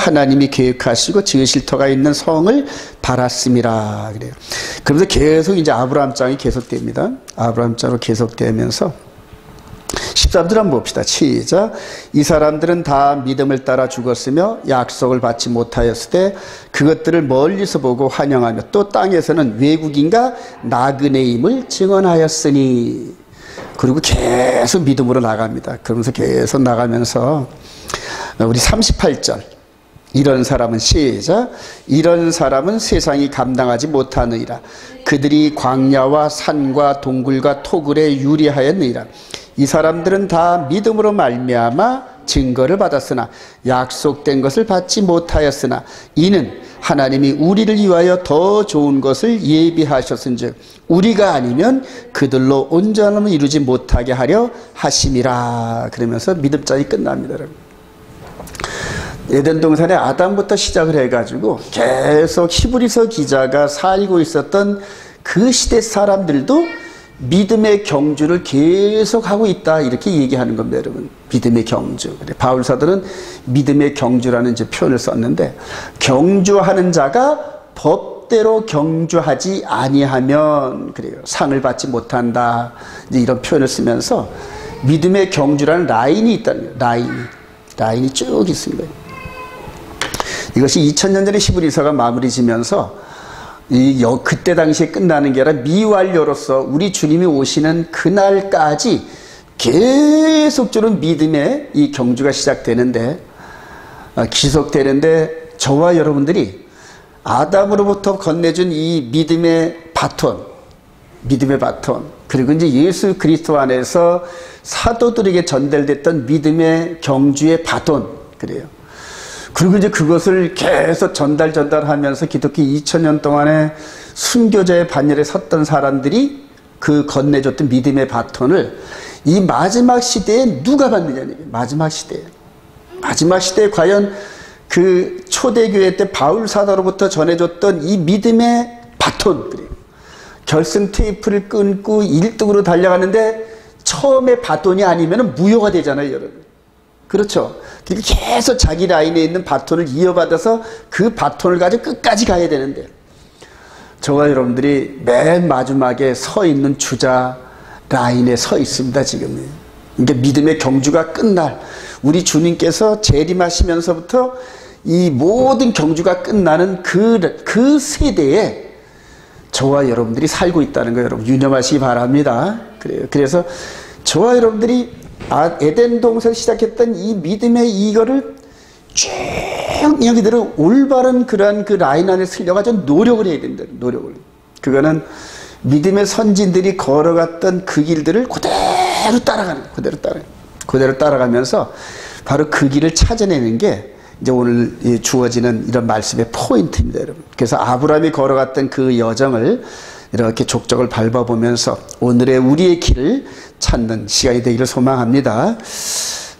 하나님이 계획하시고 지으실 터가 있는 성을 바랐음이라 그래요. 그러면서 계속 이제 아브라함 장이 계속됩니다. 아브라함 장으로 계속되면서 13절 한번 봅시다. 시작. 이 사람들은 다 믿음을 따라 죽었으며 약속을 받지 못하였을 때 그것들을 멀리서 보고 환영하며 또 땅에서는 외국인과 나그네임을 증언하였으니. 그리고 계속 믿음으로 나갑니다. 그러면서 계속 나가면서 우리 38절. 이런 사람은 시작. 이런 사람은 세상이 감당하지 못하느니라. 그들이 광야와 산과 동굴과 토굴에 유리하였느니라. 이 사람들은 다 믿음으로 말미암아 증거를 받았으나 약속된 것을 받지 못하였으나 이는 하나님이 우리를 위하여 더 좋은 것을 예비하셨은즉 우리가 아니면 그들로 온전함을 이루지 못하게 하려 하심이라. 그러면서 믿음장이 끝납니다. 여러분. 에덴 동산에 아담부터 시작을 해가지고 계속 히브리서 기자가 살고 있었던 그 시대 사람들도 믿음의 경주를 계속하고 있다, 이렇게 얘기하는 겁니다. 여러분. 믿음의 경주. 바울 사도는 믿음의 경주라는 이제 표현을 썼는데, 경주하는 자가 법대로 경주하지 아니하면 그래요, 상을 받지 못한다, 이제 이런 표현을 쓰면서 믿음의 경주라는 라인이 있다는 거예요. 라인이 쭉 있습니다. 이것이 2000년 전에 히브리서가 마무리 지면서 그때 당시에 끝나는 게 아니라 미완료로서 우리 주님이 오시는 그날까지 계속적으로 믿음의 이 경주가 시작되는데, 지속되는데, 저와 여러분들이 아담으로부터 건네준 이 믿음의 바톤, 그리고 이제 예수 그리스도 안에서 사도들에게 전달됐던 믿음의 경주의 바톤, 그래요. 그리고 이제 그것을 계속 전달하면서 기독교 2000년 동안에 순교자의 반열에 섰던 사람들이 그 건네줬던 믿음의 바톤을 이 마지막 시대에 누가 받느냐는 얘기예요. 마지막 시대에 과연 그 초대교회 때 바울 사도로부터 전해줬던 이 믿음의 바톤, 그래요. 결승 테이프를 끊고 1등으로 달려가는데 처음에 바톤이 아니면 무효가 되잖아요, 여러분. 그렇죠. 계속 자기 라인에 있는 바톤을 이어받아서 그 바톤을 가지고 끝까지 가야 되는데, 저와 여러분들이 맨 마지막에 서 있는 주자 라인에 서 있습니다, 지금. 그러니까 믿음의 경주가 끝날, 우리 주님께서 재림하시면서부터 이 모든 경주가 끝나는 그 세대에 저와 여러분들이 살고 있다는 거 여러분 유념하시기 바랍니다. 그래서 저와 여러분들이 에덴 동산 시작했던 이 믿음의 이거를 쭉 여기대로 올바른 그러한 그 라인 안에 슬려가지고 노력을 해야 된다. 노력을. 그거는 믿음의 선진들이 걸어갔던 그 길들을 그대로 따라가는 거예요. 그대로 따라가면서 바로 그 길을 찾아내는 게 이제 오늘 주어지는 이런 말씀의 포인트입니다, 여러분. 그래서 아브라함이 걸어갔던 그 여정을 이렇게 족적을 밟아보면서 오늘의 우리의 길을 찾는 시간이 되기를 소망합니다.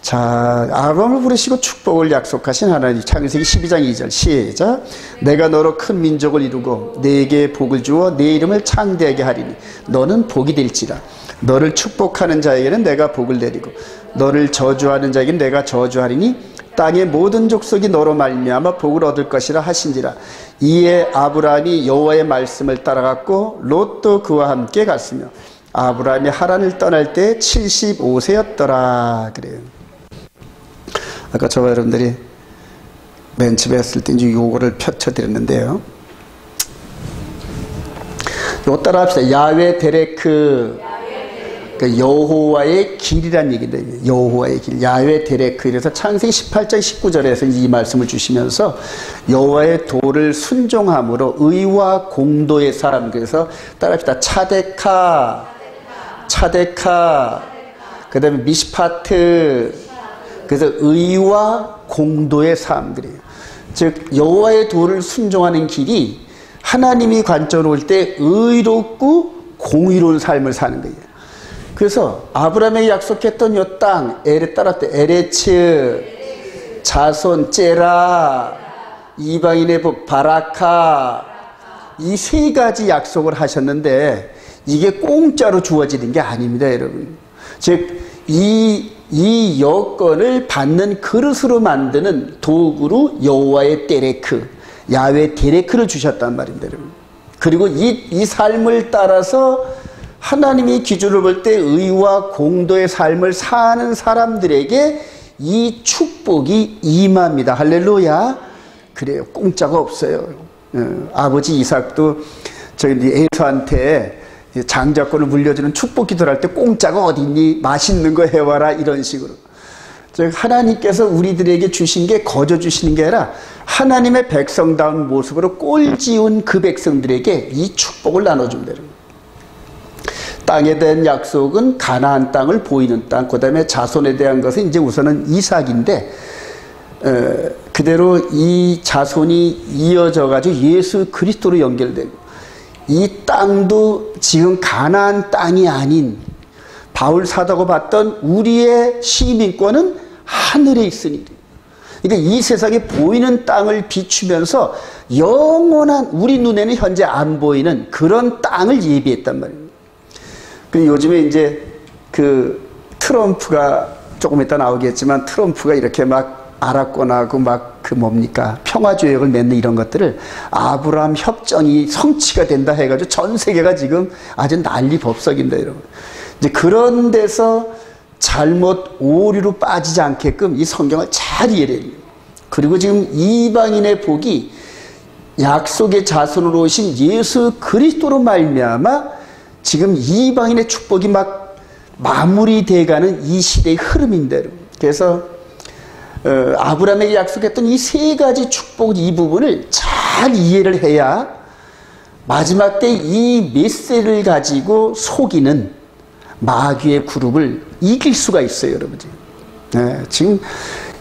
자, 아브라함을 부르시고 축복을 약속하신 하나님. 창세기 12장 2절 시작. 내가 너로 큰 민족을 이루고 네게 복을 주어 네 이름을 창대하게 하리니 너는 복이 될지라. 너를 축복하는 자에게는 내가 복을 내리고 너를 저주하는 자에게는 내가 저주하리니 땅의 모든 족속이 너로 말미암아 복을 얻을 것이라 하신지라. 이에 아브라함이 여호와의 말씀을 따라갔고 롯도 그와 함께 갔으며 아브라함이 하란을 떠날 때 75세였더라. 그래요. 아까 저와 여러분들이 맨 처음에 했을 때 이제 요거를 펼쳐드렸는데요. 요거 따라 합시다. 야훼 데레크. 그러니까 여호와의 길이란 얘기인데, 여호와의 길, 야훼 데레크. 그래서 창세기 18장 19절에서 이 말씀을 주시면서 여호와의 도를 순종함으로 의와 공도의 사람. 그래서 따라합시다. 차데카, 그 다음에 미시파트. 그래서 의와 공도의 사람들이에요. 즉 여호와의 도를 순종하는 길이 하나님이 관점으로 볼 때 의롭고 공의로운 삶을 사는 거예요. 그래서 아브라함에게 약속했던 이 땅, 에레츠, 자손, 째라, 이방인의 복, 바라카, 이 세 가지 약속을 하셨는데 이게 공짜로 주어지는 게 아닙니다, 여러분. 즉 이 여건을 받는 그릇으로 만드는 도구로 여호와의 데레크, 야훼 데레크를 주셨단 말입니다, 여러분. 그리고 이 삶을 따라서 하나님이 기준을 볼 때 의와 공도의 삶을 사는 사람들에게 이 축복이 임합니다. 할렐루야. 그래요. 공짜가 없어요. 아버지 이삭도 저희 에서한테 장자권을 물려주는 축복 기도를 할 때 공짜가 어딨니? 맛있는 거 해와라. 이런 식으로. 즉 하나님께서 우리들에게 주신 게 거저 주시는 게 아니라 하나님의 백성다운 모습으로 꼴지운 그 백성들에게 이 축복을 나눠준다. 땅에 대한 약속은 가나안 땅을 보이는 땅, 그 다음에 자손에 대한 것은 이제 우선은 이삭인데, 그대로 이 자손이 이어져 가지고 예수 그리스도로 연결되고, 이 땅도 지금 가나안 땅이 아닌 바울 사도가 봤던 우리의 시민권은 하늘에 있으니, 그러니까 이 세상에 보이는 땅을 비추면서 영원한, 우리 눈에는 현재 안 보이는 그런 땅을 예비했단 말입니다. 요즘에 이제 그 트럼프가 조금 이따 나오겠지만, 트럼프가 이렇게 막 아랍권하고 막 그 뭡니까 평화조약을 맺는 이런 것들을 아브라함 협정이 성취가 된다 해가지고 전 세계가 지금 아주 난리 법석입니다, 여러분. 이제 그런 데서 잘못 오류로 빠지지 않게끔 이 성경을 잘 이해해야 돼요. 그리고 지금 이방인의 복이 약속의 자손으로 오신 예수 그리스도로 말미암아 지금 이방인의 축복이 막 마무리돼가는 이 시대의 흐름입니다, 여러분. 그래서 아브라함에게 약속했던 이 세 가지 축복, 이 부분을 잘 이해를 해야 마지막 때 이 메시지를 가지고 속이는 마귀의 그룹을 이길 수가 있어요, 여러분. 지금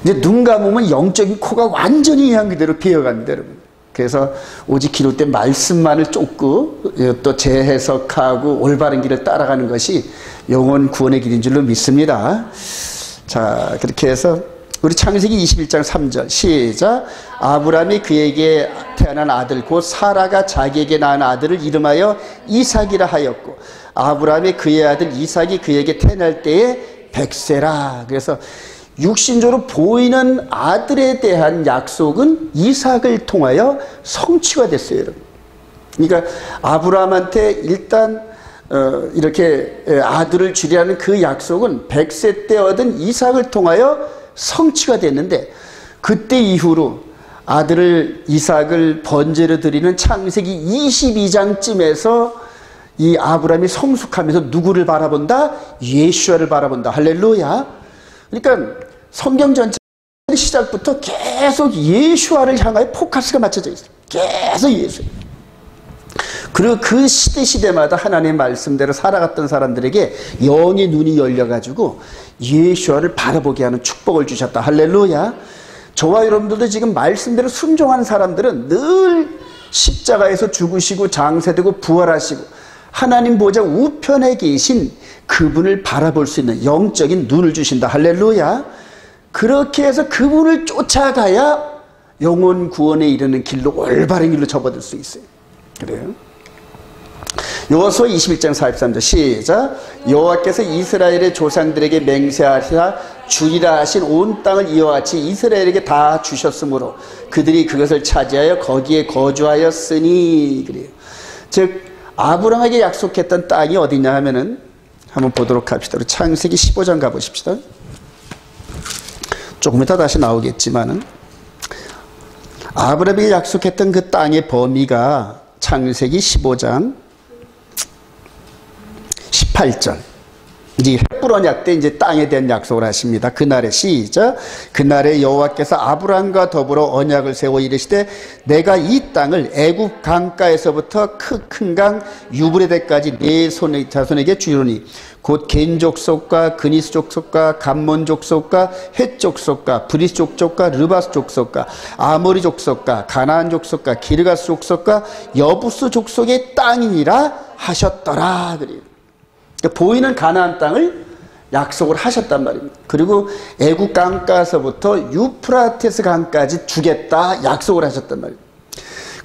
이제 눈 감으면 영적인 코가 완전히 이한 그대로 비어갑니다, 여러분. 그래서 오직 기도 때 말씀만을 쫓고 또 재해석하고 올바른 길을 따라가는 것이 영혼 구원의 길인 줄로 믿습니다. 자, 그렇게 해서 우리 창세기 21장 3절 시작. 아브라함이 그에게 태어난 아들 곧 사라가 자기에게 낳은 아들을 이름하여 이삭이라 하였고, 아브라함이 그의 아들 이삭이 그에게 태어날 때에 백세라. 그래서 육신적으로 보이는 아들에 대한 약속은 이삭을 통하여 성취가 됐어요, 여러분. 그러니까 아브라함한테 일단 이렇게 아들을 주리라는 그 약속은 100세 때 얻은 이삭을 통하여 성취가 됐는데, 그때 이후로 아들을 이삭을 번제로 드리는 창세기 22장쯤에서 이 아브라함이 성숙하면서 누구를 바라본다? 예수아를 바라본다. 할렐루야. 그러니까 성경 전체 시작부터 계속 예수아를 향하여 포커스가 맞춰져 있어요. 계속 예수. 그리고 그 시대마다 하나님의 말씀대로 살아갔던 사람들에게 영의 눈이 열려가지고 예수아를 바라보게 하는 축복을 주셨다. 할렐루야. 저와 여러분들도 지금 말씀대로 순종하는 사람들은 늘 십자가에서 죽으시고 장세되고 부활하시고 하나님 보좌 우편에 계신 그분을 바라볼 수 있는 영적인 눈을 주신다. 할렐루야. 그렇게 해서 그분을 쫓아가야 영혼 구원에 이르는 길로, 올바른 길로 접어들 수 있어요. 그래요. 여호수아 21장 43절 시작. 여호와께서 이스라엘의 조상들에게 맹세하시사 주리라 하신 온 땅을 이와 같이 이스라엘에게 다 주셨으므로 그들이 그것을 차지하여 거기에 거주하였으니. 그래요. 즉 아브라함에게 약속했던 땅이 어디냐 하면은 한번 보도록 합시다. 창세기 15장 가보십시다. 조금 이따 다시 나오겠지만은 아브라함에게 약속했던 그 땅의 범위가 창세기 15장 18절. 이제 헷불 언약 때 이제 땅에 대한 약속을 하십니다. 그날에 시작. 그날에 여호와께서 아브라함과 더불어 언약을 세워 이르시되 내가 이 땅을 애굽 강가에서부터 큰 강 유브레데까지 네 자손에게 주리니 곧 겐 족속과 그니스 족속과 감몬 족속과 헷 족속과 브리스 족속과 르바스 족속과 아모리 족속과 가나안 족속과 기르가스 족속과 여부스 족속의 땅이니라 하셨더라. 그래요. 그러니까 보이는 가나안 땅을 약속을 하셨단 말입니다. 그리고 애굽 강가서부터 유프라테스 강까지 주겠다 약속을 하셨단 말입니다.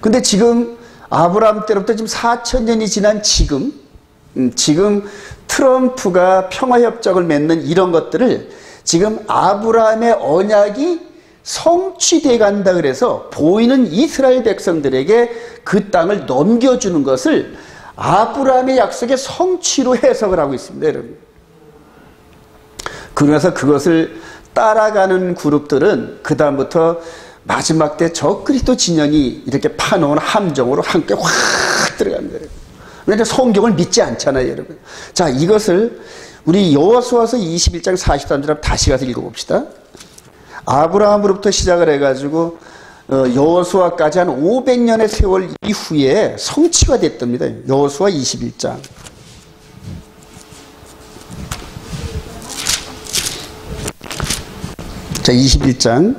근데 지금 아브라함 때로부터 지금 4000년이 지난 지금 트럼프가 평화협정을 맺는 이런 것들을 지금 아브라함의 언약이 성취돼 간다 그래서 보이는 이스라엘 백성들에게 그 땅을 넘겨주는 것을 아브라함의 약속의 성취로 해석을 하고 있습니다, 여러분. 그래서 그것을 따라가는 그룹들은 그 다음부터 마지막 때 저 그리스도 진영이 이렇게 파놓은 함정으로 함께 확 들어갑니다. 왜냐하면 성경을 믿지 않잖아요, 여러분. 자, 이것을 우리 여호수아서 21장 43절 다시 가서 읽어봅시다. 아브라함으로부터 시작을 해가지고 여호수아까지 한 500년의 세월 이후에 성취가 됐답니다. 여호수아 21장. 자, 21장.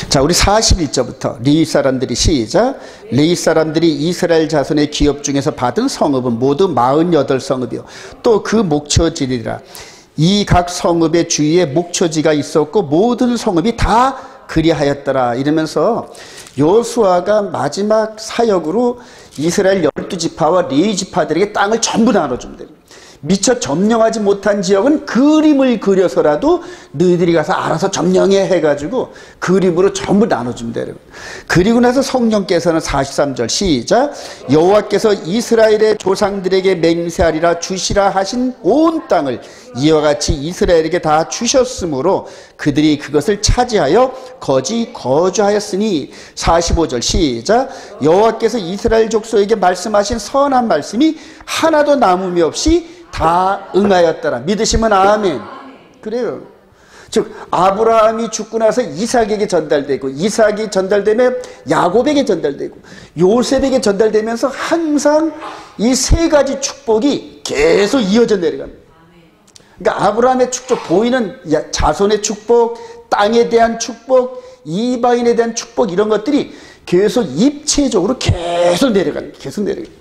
자, 우리 41절부터 레위 사람들이 시작. 레위 사람들이 이스라엘 자손의 기업 중에서 받은 성읍은 모두 48성읍이요 또 그 목초지리라. 이 각 성읍의 주위에 목초지가 있었고 모든 성읍이 다 그리하였더라. 이러면서 여호수아가 마지막 사역으로 이스라엘 12지파와 레위 지파들에게 땅을 전부 나눠줍니다. 미처 점령하지 못한 지역은 그림을 그려서라도 너희들이 가서 알아서 점령해 해가지고 그림으로 전부 나눠줍니다, 여러분. 그리고 나서 성령께서는 43절 시작. 여호와께서 이스라엘의 조상들에게 맹세하리라 주시라 하신 온 땅을 이와 같이 이스라엘에게 다 주셨으므로 그들이 그것을 차지하여 거기 거주하였으니. 45절 시작. 여호와께서 이스라엘 족속에게 말씀하신 선한 말씀이 하나도 남음이 없이 다 응하였더라. 믿으시면 아멘. 그래요. 즉 아브라함이 죽고 나서 이삭에게 전달되고, 이삭이 전달되면 야곱에게 전달되고, 요셉에게 전달되면서 항상 이 세 가지 축복이 계속 이어져 내려갑니다. 그러니까 아브라함의 축복, 보이는 자손의 축복, 땅에 대한 축복, 이방인에 대한 축복, 이런 것들이 계속 입체적으로 계속 내려갑니다. 계속 내려갑니다.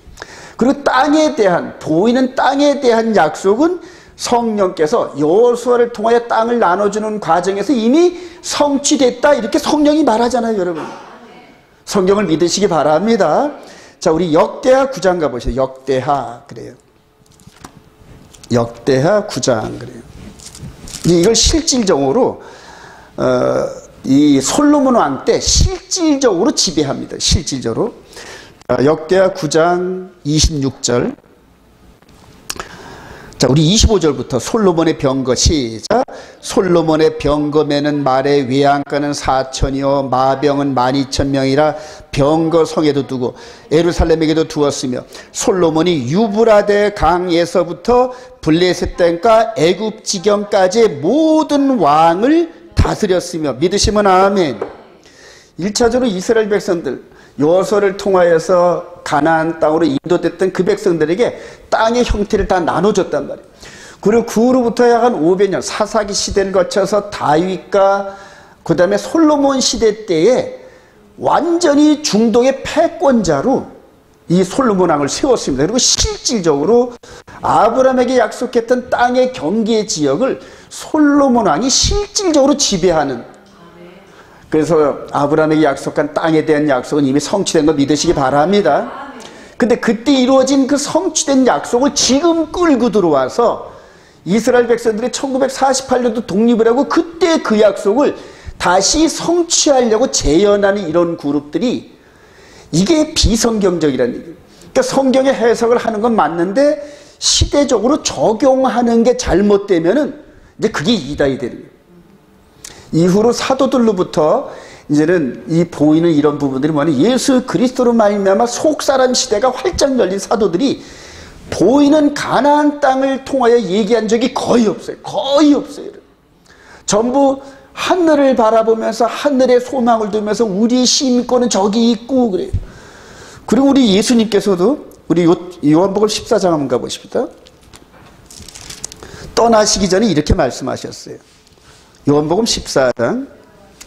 그리고 땅에 대한, 보이는 땅에 대한 약속은 성령께서 여호수아를 통하여 땅을 나눠주는 과정에서 이미 성취됐다, 이렇게 성령이 말하잖아요, 여러분. 성경을 믿으시기 바랍니다. 자, 우리 역대하 9장 가보시죠. 역대하. 그래요. 역대하 9장. 그래요. 이걸 실질적으로 이 솔로몬 왕 때 실질적으로 지배합니다. 실질적으로. 역대하 9장 26절. 자, 우리 25절부터 솔로몬의 병거 시작. 솔로몬의 병거매는 말의 외양간은 4천이요 마병은 12,000명이라 병거 성에도 두고 예루살렘에게도 두었으며, 솔로몬이 유브라데 강에서부터 블레셋 땅과 애굽 지경까지의 모든 왕을 다스렸으며. 믿으시면 아멘. 1차적으로 이스라엘 백성들, 여호수아를 통하여서 가나안 땅으로 인도됐던 그 백성들에게 땅의 형태를 다 나눠줬단 말이에요. 그리고 그 후로부터 약 한 500년 사사기 시대를 거쳐서 다윗과 그 다음에 솔로몬 시대 때에 완전히 중동의 패권자로 이 솔로몬 왕을 세웠습니다. 그리고 실질적으로 아브라함에게 약속했던 땅의 경계 지역을 솔로몬 왕이 실질적으로 지배하는, 그래서 아브라함에게 약속한 땅에 대한 약속은 이미 성취된 거 믿으시기 바랍니다. 근데 그때 이루어진 그 성취된 약속을 지금 끌고 들어와서 이스라엘 백성들이 1948년도 독립을 하고 그때 그 약속을 다시 성취하려고 재현하는 이런 그룹들이, 이게 비성경적이라는 얘기예요. 그러니까 성경의 해석을 하는 건 맞는데 시대적으로 적용하는 게 잘못되면은 이제 그게 이단이 되는 거예요. 이후로 사도들로부터 이제는 이 보이는 이런 부분들이 뭐냐, 예수 그리스도로 말미암아 속사람 시대가 활짝 열린 사도들이 보이는 가나안 땅을 통하여 얘기한 적이 거의 없어요. 거의 없어요. 전부 하늘을 바라보면서 하늘의 소망을 두면서 우리 시민권은 저기 있고 그래요. 그리고 우리 예수님께서도 우리 요한복음 14장 한번 가보십시다. 떠나시기 전에 이렇게 말씀하셨어요. 요한복음 14장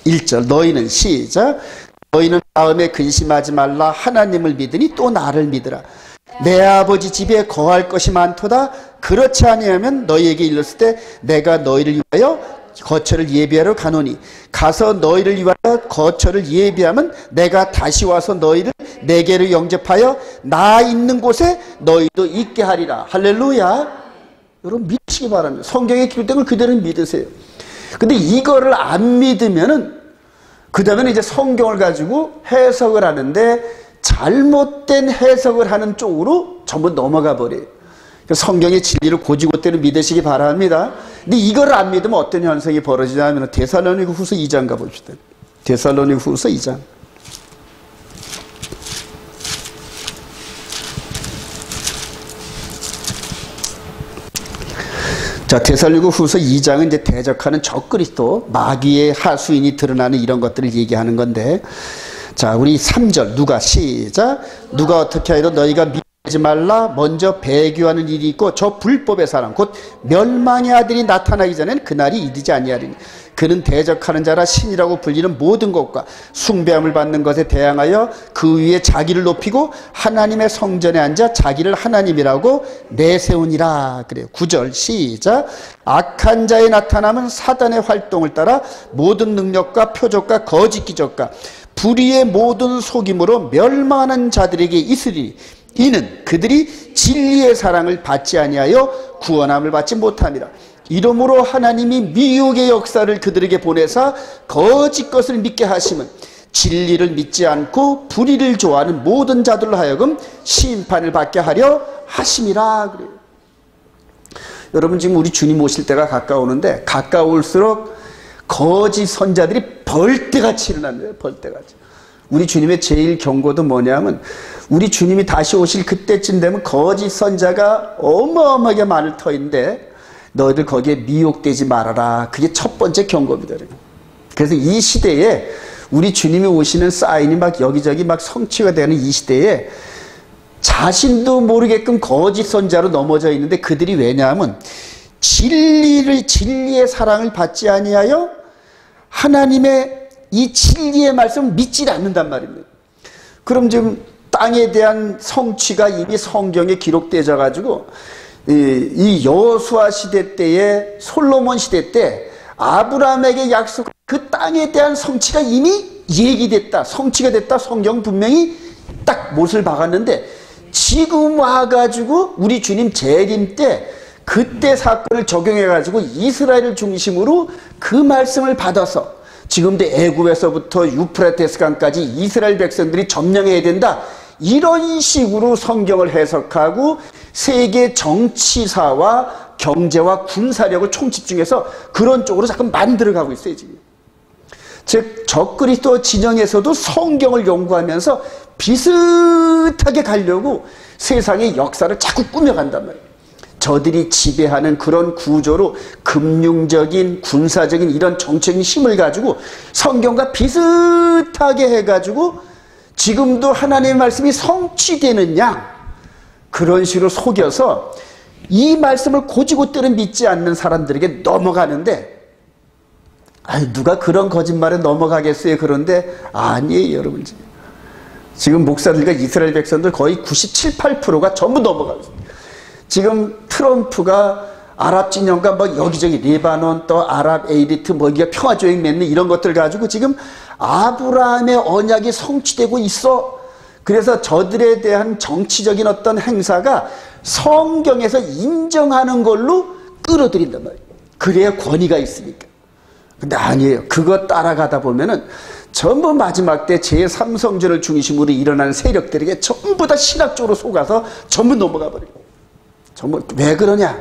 1절. 너희는 시작. 너희는 마음에 근심하지 말라. 하나님을 믿으니 또 나를 믿으라. 내 아버지 집에 거할 것이 많도다. 그렇지 아니하면 너희에게 일렀을 때 내가 너희를 위하여 거처를 예비하러 가노니, 가서 너희를 위하여 거처를 예비하면 내가 다시 와서 너희를 내게로 영접하여 나 있는 곳에 너희도 있게 하리라. 할렐루야. 여러분 믿으시기 바랍니다. 성경에 기록된 걸 그대로 믿으세요. 근데 이거를 안 믿으면은 그 다음에는 이제 성경을 가지고 해석을 하는데 잘못된 해석을 하는 쪽으로 전부 넘어가 버려요. 성경의 진리를 고지고대로 믿으시기 바랍니다. 근데 이걸 안 믿으면 어떤 현상이 벌어지냐면 데살로니가 후서 2장 가봅시다. 데살로니가 후서 2장. 자, 데살로니가 후서 2장은 이제 대적하는 적그리스도, 마귀의 하수인이 드러나는 이런 것들을 얘기하는 건데, 자, 우리 3절, 누가, 시작. 누가 어떻게 하여도 너희가 믿지 말라. 먼저 배교하는 일이 있고, 저 불법의 사람, 곧 멸망의 아들이 나타나기 전에는 그날이 이르지 아니하리니. 그는 대적하는 자라 신이라고 불리는 모든 것과 숭배함을 받는 것에 대항하여 그 위에 자기를 높이고 하나님의 성전에 앉아 자기를 하나님이라고 내세우니라. 그래요. 9절 시작. 악한 자의 나타남은 사단의 활동을 따라 모든 능력과 표적과 거짓 기적과 불의의 모든 속임으로 멸망하는 자들에게 있으리니 이는 그들이 진리의 사랑을 받지 아니하여 구원함을 받지 못함이라. 이러므로 하나님이 미혹의 역사를 그들에게 보내사 거짓 것을 믿게 하심은 진리를 믿지 않고 불의를 좋아하는 모든 자들로 하여금 심판을 받게 하려 하심이라. 그래요. 여러분 지금 우리 주님 오실 때가 가까우는데 가까울수록 거짓 선자들이 벌떼같이 일어난대요. 벌떼같이. 우리 주님의 제일 경고도 뭐냐면 우리 주님이 다시 오실 그때쯤 되면 거짓 선자가 어마어마하게 많을 터인데 너희들 거기에 미혹되지 말아라. 그게 첫 번째 경고입니다. 그래서 이 시대에 우리 주님이 오시는 사인이 막 여기저기 막 성취가 되는 이 시대에 자신도 모르게끔 거짓 선자로 넘어져 있는데 그들이 왜냐하면 진리의 사랑을 받지 아니하여 하나님의 이 진리의 말씀을 믿지 않는단 말입니다. 그럼 지금 땅에 대한 성취가 이미 성경에 기록되어 가지고 이 여호수아 시대 때에 솔로몬 시대 때 아브라함에게 약속한 그 땅에 대한 성취가 이미 얘기됐다. 성취가 됐다. 성경 분명히 딱 못을 박았는데 지금 와가지고 우리 주님 재림 때 그때 사건을 적용해가지고 이스라엘을 중심으로 그 말씀을 받아서 지금도 애굽에서부터 유프라테스 강까지 이스라엘 백성들이 점령해야 된다. 이런 식으로 성경을 해석하고 세계 정치사와 경제와 군사력을 총집중해서 그런 쪽으로 자꾸 만들어가고 있어요 지금. 즉 적그리스도 진영에서도 성경을 연구하면서 비슷하게 가려고 세상의 역사를 자꾸 꾸며간단 말이에요. 저들이 지배하는 그런 구조로 금융적인 군사적인 이런 정책적인 힘을 가지고 성경과 비슷하게 해가지고 지금도 하나님의 말씀이 성취되는 양 그런 식으로 속여서 이 말씀을 고지고대로 믿지 않는 사람들에게 넘어가는데 누가 그런 거짓말에 넘어가겠어요. 그런데 아니에요 여러분. 지금 목사들과 이스라엘 백성들 거의 97, 8%가 전부 넘어가고 있습니다. 지금 트럼프가 아랍 진영과 뭐 여기저기 레바논 또 아랍에이리트 뭐 이게 평화조약 맺는 이런 것들 가지고 지금 아브라함의 언약이 성취되고 있어. 그래서 저들에 대한 정치적인 어떤 행사가 성경에서 인정하는 걸로 끌어들인단 말이에요. 그래야 권위가 있으니까. 근데 아니에요. 그거 따라가다 보면은 전부 마지막 때 제3성전을 중심으로 일어나는 세력들에게 전부 다 신학적으로 속아서 전부 넘어가 버려요. 전부 왜 그러냐?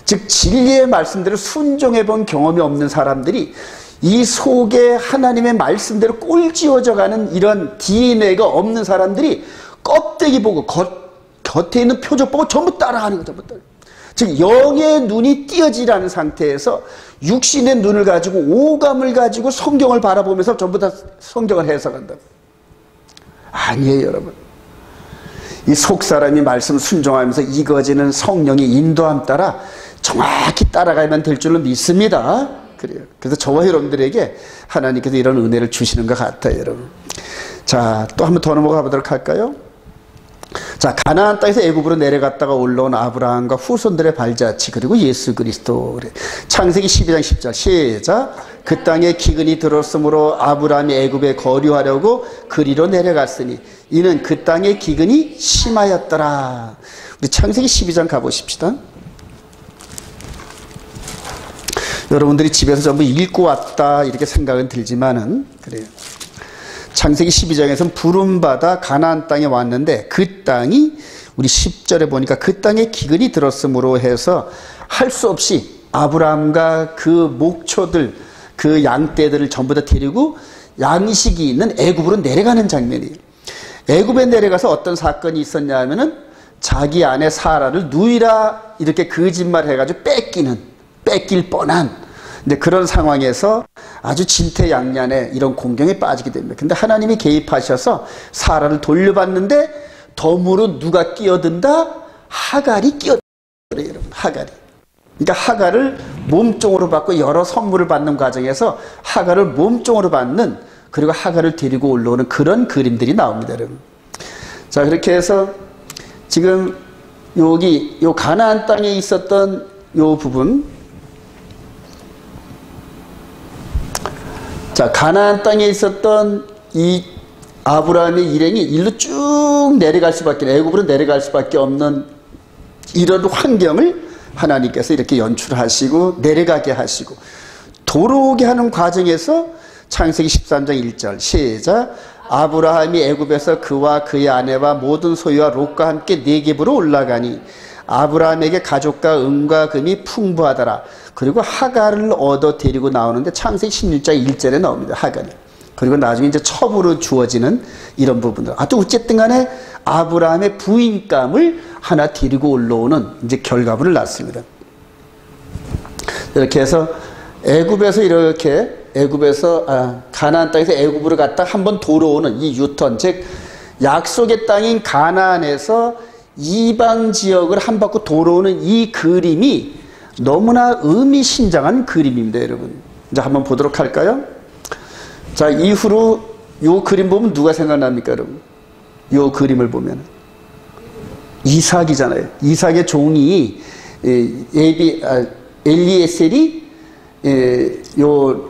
즉 진리의 말씀대로 순종해 본 경험이 없는 사람들이 이 속에 하나님의 말씀대로 꼴지어져 가는 이런 DNA가 없는 사람들이 껍데기 보고 곁에 있는 표적 보고 전부 따라가는 거죠. 즉 영의 눈이 띄어지라는 상태에서 육신의 눈을 가지고 오감을 가지고 성경을 바라보면서 전부 다 성경을 해석한다. 아니에요 여러분. 이 속사람이 말씀 순종하면서 이거지는 성령의 인도함 따라 정확히 따라가야만 될 줄로 믿습니다. 그래요. 그래서 저와 여러분들에게 하나님께서 이런 은혜를 주시는 것 같아요 여러분. 자, 또 한 번 더 넘어가 보도록 할까요? 자, 가나안 땅에서 애굽으로 내려갔다가 올라온 아브라함과 후손들의 발자취, 그리고 예수 그리스도. 창세기 12장 10절 시작. 그 땅에 기근이 들었으므로 아브라함이 애굽에 거류하려고 그리로 내려갔으니 이는 그 땅에 기근이 심하였더라. 우리 창세기 12장 가보십시다. 여러분들이 집에서 전부 읽고 왔다 이렇게 생각은 들지만은 그래요. 창세기 12장에서는 부름받아 가나안 땅에 왔는데 그 땅이 우리 10절에 보니까 그 땅에 기근이 들었으므로 해서 할 수 없이 아브라함과 그 목초들, 그 양떼들을 전부 다 데리고 양식이 있는 애굽으로 내려가는 장면이에요. 애굽에 내려가서 어떤 사건이 있었냐 하면은 자기 아내 사라를 누이라 이렇게 거짓말 해가지고 뺏길 뻔한, 근데 그런 상황에서 아주 진퇴양난의 이런 공경에 빠지게 됩니다. 근데 하나님이 개입하셔서 사라를 돌려봤는데 덤으로 누가 끼어든다? 하갈이 끼어들어요, 여러분. 하갈이. 그러니까 하갈을 몸종으로 받고 여러 선물을 받는 과정에서 하갈을 몸종으로 받는, 그리고 하갈을 데리고 올라오는 그런 그림들이 나옵니다, 여러분. 자, 그렇게 해서 지금 여기 요 가나안 땅에 있었던 요 부분, 자, 가나안 땅에 있었던 이 아브라함의 일행이 일로 쭉 내려갈 수밖에, 애굽으로 내려갈 수밖에 없는 이런 환경을 하나님께서 이렇게 연출하시고 내려가게 하시고 돌아오게 하는 과정에서 창세기 13장 1절 시작. 아브라함이 애굽에서 그와 그의 아내와 모든 소유와 롯과 함께 네겝으로 올라가니 아브라함에게 가족과 은과 금이 풍부하더라. 그리고 하갈을 얻어 데리고 나오는데 창세기 16장 1절에 나옵니다. 하갈이. 그리고 나중에 이제 첩으로 주어지는 이런 부분들. 또 어쨌든 간에 아브라함의 부인감을 하나 데리고 올라오는 이제 결과물을 낳습니다. 이렇게 해서 애굽에서 이렇게 가나안 땅에서 애굽으로 갔다 한번 돌아오는 이 유턴, 즉 약속의 땅인 가나안에서 이방 지역을 한 바퀴 돌아오는 이 그림이 너무나 의미심장한 그림입니다, 여러분. 이제 한번 보도록 할까요? 자, 이후로 요 그림 보면 누가 생각납니까, 여러분? 요 그림을 보면 이삭이잖아요. 이삭의 종이 엘리에셀이 요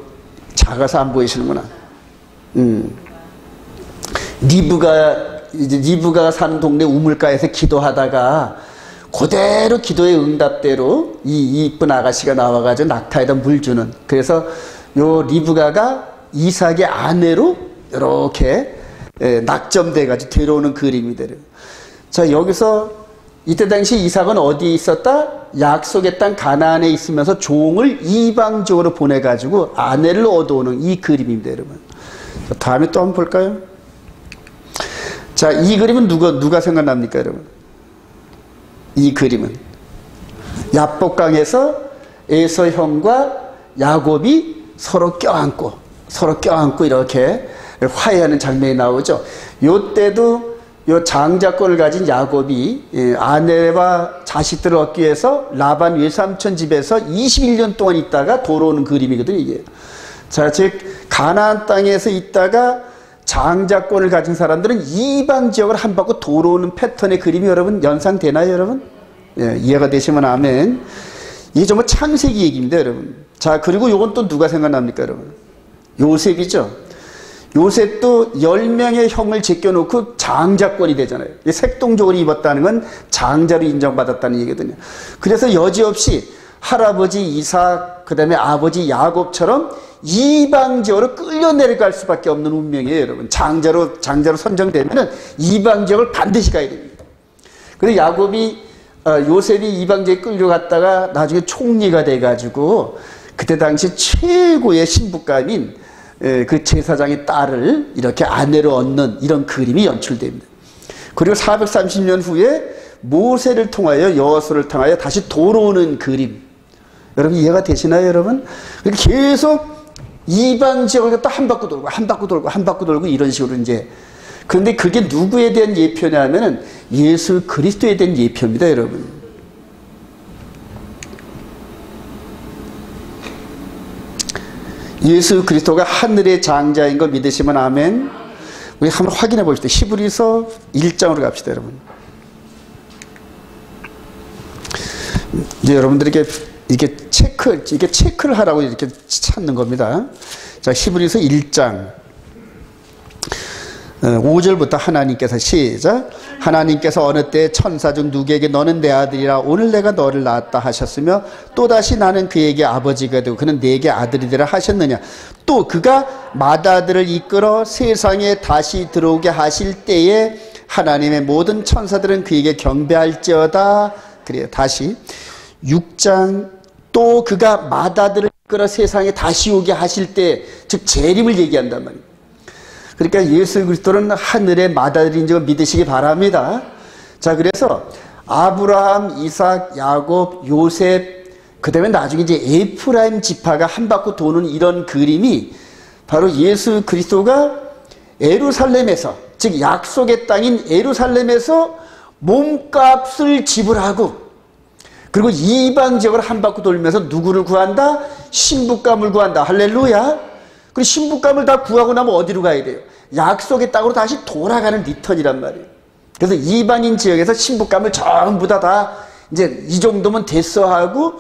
작아서 안 보이시는구나. 리브가 사는 동네 우물가에서 기도하다가 그대로 기도의 응답대로 이 이쁜 아가씨가 나와가지고 낙타에다 물 주는, 그래서 요 리브가가 이삭의 아내로 이렇게 낙점돼가지고 데려오는 그림이 되는. 자, 여기서 이때 당시 이삭은 어디에 있었다? 약속의 땅 가나안에 있으면서 종을 이방적으로 보내가지고 아내를 얻어오는 이 그림입니다, 여러분. 자, 다음에 또 한번 볼까요? 자, 이 그림은 누가 생각납니까, 여러분? 이 그림은 야복강에서 에서 형과 야곱이 서로 껴안고 이렇게 화해하는 장면이 나오죠. 요때도 요 장자권을 가진 야곱이 아내와 자식들을 얻기 위해서 라반 외삼촌 집에서 21년 동안 있다가 돌아오는 그림이거든요, 이게. 자, 즉 가나안 땅에서 있다가 장자권을 가진 사람들은 이방 지역을 한 바퀴 돌아오는 패턴의 그림이 여러분 연상되나요, 여러분? 예, 이해가 되시면 아멘. 이게 정말 창세기 얘기입니다, 여러분. 자, 그리고 요건 또 누가 생각납니까, 여러분? 요셉이죠. 요셉도 10명의 형을 제껴놓고 장자권이 되잖아요. 색동족을 입었다는 건 장자로 인정받았다는 얘기거든요. 그래서 여지없이 할아버지 이삭, 그 다음에 아버지 야곱처럼 이방 지역으로 끌려 내려갈 수밖에 없는 운명이에요, 여러분. 장자로 선정되면은 이방 지역을 반드시 가야 됩니다. 그래서 요셉이 이방 지역에 끌려갔다가 나중에 총리가 돼가지고 그때 당시 최고의 신부감인 그 제사장의 딸을 이렇게 아내로 얻는 이런 그림이 연출됩니다. 그리고 430년 후에 모세를 통하여 여호수아를 통하여 다시 돌아오는 그림. 여러분 이해가 되시나요, 여러분? 계속 이방 지역을 갖다 한 바퀴 돌고 이런 식으로 이제. 그런데 그게 누구에 대한 예표냐면은 예수 그리스도에 대한 예표입니다, 여러분. 예수 그리스도가 하늘의 장자인 걸 믿으시면 아멘. 우리 한번 확인해 봅시다. 히브리서 1장으로 갑시다, 여러분. 이제 여러분들에게 이게 체크를 하라고 이렇게 찾는 겁니다. 자, 히브리서 1장 5절부터 하나님께서 시작. 하나님께서 어느 때 천사 중 누구에게 너는 내 아들이라 오늘 내가 너를 낳았다 하셨으며 또다시 나는 그에게 아버지가 되고 그는 내게 아들이 되라 하셨느냐. 또 그가 맏아들을 이끌어 세상에 다시 들어오게 하실 때에 하나님의 모든 천사들은 그에게 경배할지어다. 그래요. 다시 6장 또 그가 맏아들을 이끌어 세상에 다시 오게 하실 때, 즉 재림을 얘기한단 말이에요. 그러니까 예수 그리스도는 하늘의 맏아들인 줄 믿으시기 바랍니다. 자, 그래서 아브라함, 이삭, 야곱, 요셉, 그 다음에 나중에 이제 에프라임 지파가 한 바퀴 도는 이런 그림이 바로 예수 그리스도가 예루살렘에서, 즉 약속의 땅인 예루살렘에서 몸값을 지불하고, 그리고 이방 지역을 한 바퀴 돌면서 누구를 구한다? 신부감을 구한다. 할렐루야. 그리고 신부감을 다 구하고 나면 어디로 가야 돼요? 약속의 땅으로 다시 돌아가는 리턴이란 말이에요. 그래서 이방인 지역에서 신부감을 전부 다 이제 이 정도면 됐어 하고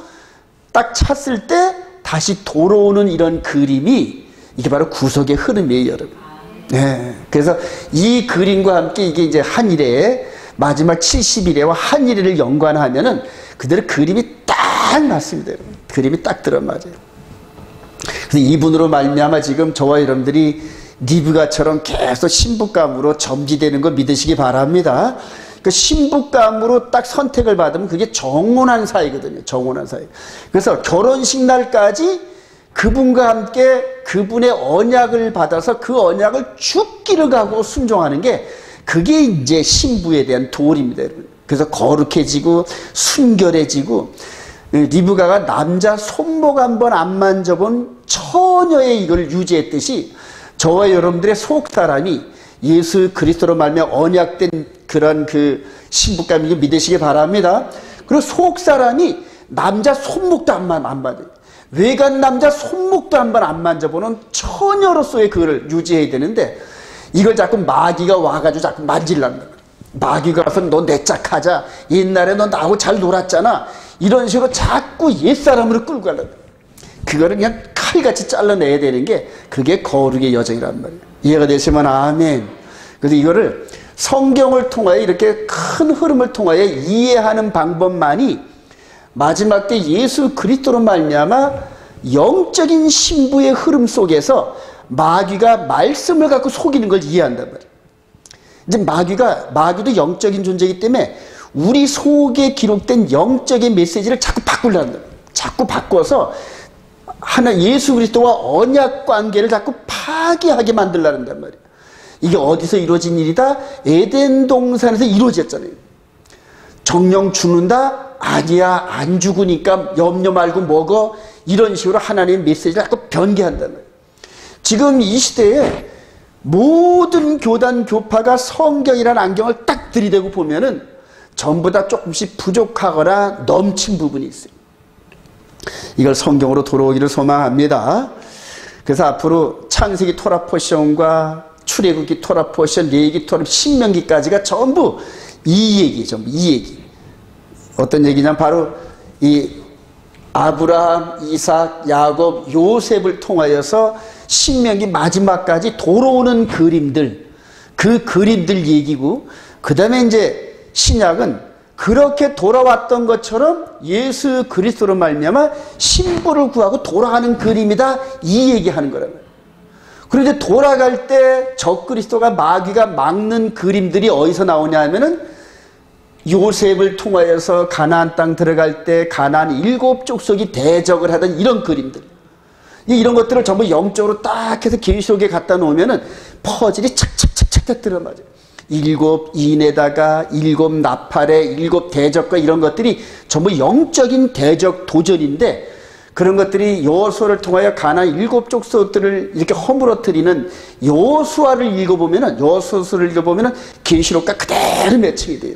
딱 찼을 때 다시 돌아오는 이런 그림이 이게 바로 구속의 흐름이에요, 여러분. 네. 그래서 이 그림과 함께 이게 이제 한일의 마지막 70일에와 한일을 연관하면은 그대로 그림이 딱 맞습니다, 여러분. 그림이 딱 들어맞아요. 그래서 이분으로 말미암아 지금 저와 여러분들이 리브가처럼 계속 신부감으로 점지되는 거 믿으시기 바랍니다. 그 신부감으로 딱 선택을 받으면 그게 정혼한 사이거든요. 정혼한 사이. 그래서 결혼식 날까지 그분과 함께 그분의 언약을 받아서 그 언약을 죽기를 가고 순종하는 게 그게 이제 신부에 대한 도리입니다, 여러분. 그래서 거룩해지고 순결해지고, 리브가가 남자 손목 한번 안 만져본 처녀의 이걸 유지했듯이 저와 여러분들의 속사람이 예수 그리스도로 말미암아 언약된 그런 그 신부감을 믿으시기 바랍니다. 그리고 속사람이 남자 손목도 안 만져요. 외간 남자 손목도 한 번 안 만져보는 처녀로서의 그걸 유지해야 되는데 이걸 자꾸 마귀가 와가지고 자꾸 만질란다. 마귀가 와서 너 내 짝하자. 옛날에 너 나하고 잘 놀았잖아. 이런 식으로 자꾸 옛사람으로 끌고 가려고. 그거를 그냥 칼같이 잘라내야 되는 게 그게 거룩의 여정이란 말이에요. 이해가 되시면 아멘. 그래서 이거를 성경을 통하여 이렇게 큰 흐름을 통하여 이해하는 방법만이 마지막 때 예수 그리스도로 말미암아 영적인 신부의 흐름 속에서 마귀가 말씀을 갖고 속이는 걸 이해한단 말이에요. 이제 마귀도 영적인 존재이기 때문에 우리 속에 기록된 영적인 메시지를 자꾸 바꾸려는 거예요. 자꾸 바꿔서 예수 그리스도와 언약 관계를 자꾸 파괴하게 만들려는 말이에요. 이게 어디서 이루어진 일이다? 에덴 동산에서 이루어졌잖아요. 정령 죽는다? 아니야, 안 죽으니까 염려 말고 먹어. 이런 식으로 하나님의 메시지를 자꾸 변개한다는 거예요. 지금 이 시대에 모든 교단 교파가 성경이라는 안경을 딱 들이대고 보면은 전부 다 조금씩 부족하거나 넘친 부분이 있어요. 이걸 성경으로 돌아오기를 소망합니다. 그래서 앞으로 창세기 토라 포션과 출애굽기 토라 포션, 레위기 토라, 신명기까지가 전부 이 얘기, 전부 이 얘기. 어떤 얘기냐면 바로 이 아브라함, 이삭, 야곱, 요셉을 통하여서 신명기 마지막까지 돌아오는 그림들, 그 그림들 얘기고, 그 다음에 이제 신약은 그렇게 돌아왔던 것처럼 예수 그리스도로 말미암아 신부를 구하고 돌아가는 그림이다, 이 얘기하는 거라고요. 그런데 돌아갈 때 적그리스도가 마귀가 막는 그림들이 어디서 나오냐 하면은 요셉을 통하여서 가나안 땅 들어갈 때 가나안 7 족속이 대적을 하던 이런 그림들, 이런 것들을 전부 영적으로 딱 해서 계시록에 갖다 놓으면은 퍼즐이 착착착착 들어맞아요. 7 인에다가 7 나팔에 7 대적과 이런 것들이 전부 영적인 대적 도전인데, 그런 것들이 여호수아를 통하여 가나안 7 족속들을 이렇게 허물어뜨리는 여호수아를 읽어보면은, 여호수아를 읽어보면은 계시록과 그대로 매칭이 돼요.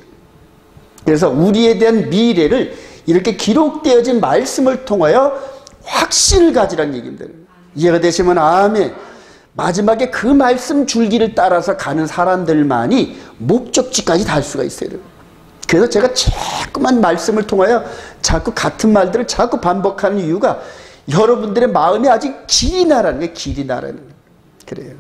그래서 우리에 대한 미래를 이렇게 기록되어진 말씀을 통하여 확신을 가지라는 얘기입니다. 이해가 되시면 아멘. 마지막에 그 말씀 줄기를 따라서 가는 사람들만이 목적지까지 달 수가 있어요. 그래서 제가 자꾸만 말씀을 통하여 자꾸 같은 말들을 자꾸 반복하는 이유가 여러분들의 마음이 아직 길이 나라는 거예요. 길이 나라는 거예요. 그래요.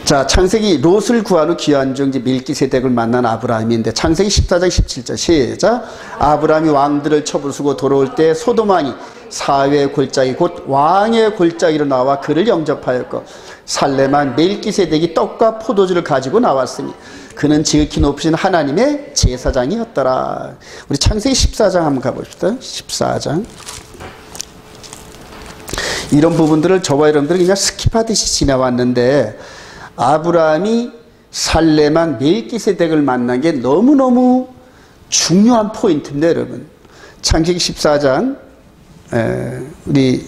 자, 창세기 롯을 구한 후 귀한 종 멜기세덱을 만난 아브라함인데 창세기 14장 17절 시작. 아브라함이 왕들을 쳐부수고 돌아올 때 소돔 왕이 사회의 골짜기 곧 왕의 골짜기로 나와 그를 영접하였고 살렘한 멜기세덱이 떡과 포도주를 가지고 나왔으니 그는 지극히 높으신 하나님의 제사장이었더라. 우리 창세기 14장 한번 가봅시다. 14장. 이런 부분들을 저와 여러분들이 그냥 스킵하듯이 지나왔는데 아브라함이 살렘한 멜기세덱을 만난 게 너무너무 중요한 포인트인데 여러분. 창세기 14장 우리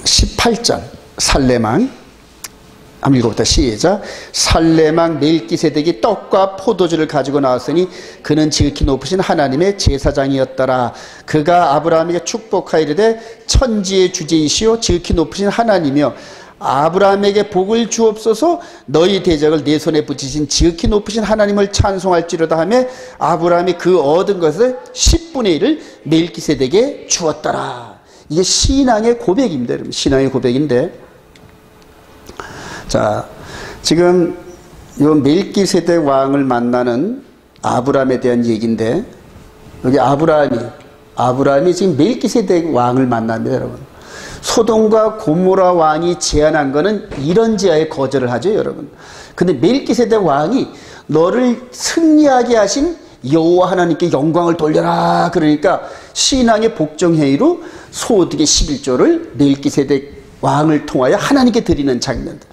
18절 살렘왕 한번 읽어보자. 시작. 살렘왕 멜기세덱이 떡과 포도주를 가지고 나왔으니 그는 지극히 높으신 하나님의 제사장이었더라. 그가 아브라함에게 축복하여 이르되 천지의 주제이시오 지극히 높으신 하나님이여 아브라함에게 복을 주옵소서. 너희 대적을 내 손에 붙이신 지극히 높으신 하나님을 찬송할지로다 하며 아브라함이 그 얻은 것을 10분의 1을 멜기세덱에게 주었더라. 이게 신앙의 고백입니다. 여러분. 신앙의 고백인데 자, 지금 요 멜기세덱 왕을 만나는 아브라함에 대한 얘기인데 여기 아브라함이 지금 멜기세덱 왕을 만납니다. 여러분. 소돔과 고모라 왕이 제안한 거는 이런 제안에 거절을 하죠, 여러분. 근데 멜기세덱 왕이 너를 승리하게 하신 여호와 하나님께 영광을 돌려라. 그러니까 신앙의 복종회의로 소득의 11조를 멜기세덱 왕을 통하여 하나님께 드리는 장면들.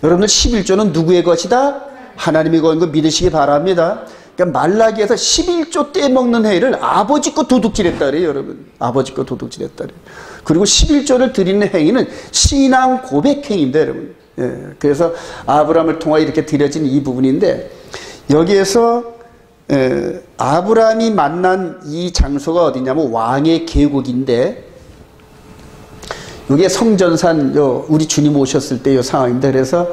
여러분들 11조는 누구의 것이다? 하나님의 것인 거 믿으시기 바랍니다. 그러니까 말라기에서 11조 떼먹는 회의를 아버지 거 도둑질했다 그래요, 여러분. 아버지 거 도둑질했다 그래요. 그리고 11조를 드리는 행위는 신앙 고백 행위입니다, 여러분. 예, 그래서 아브라함을 통하여 이렇게 드려진 이 부분인데 여기에서 아브라함이 만난 이 장소가 어디냐면 왕의 계곡인데 여기에 성전산 우리 주님 오셨을 때 이 상황입니다. 그래서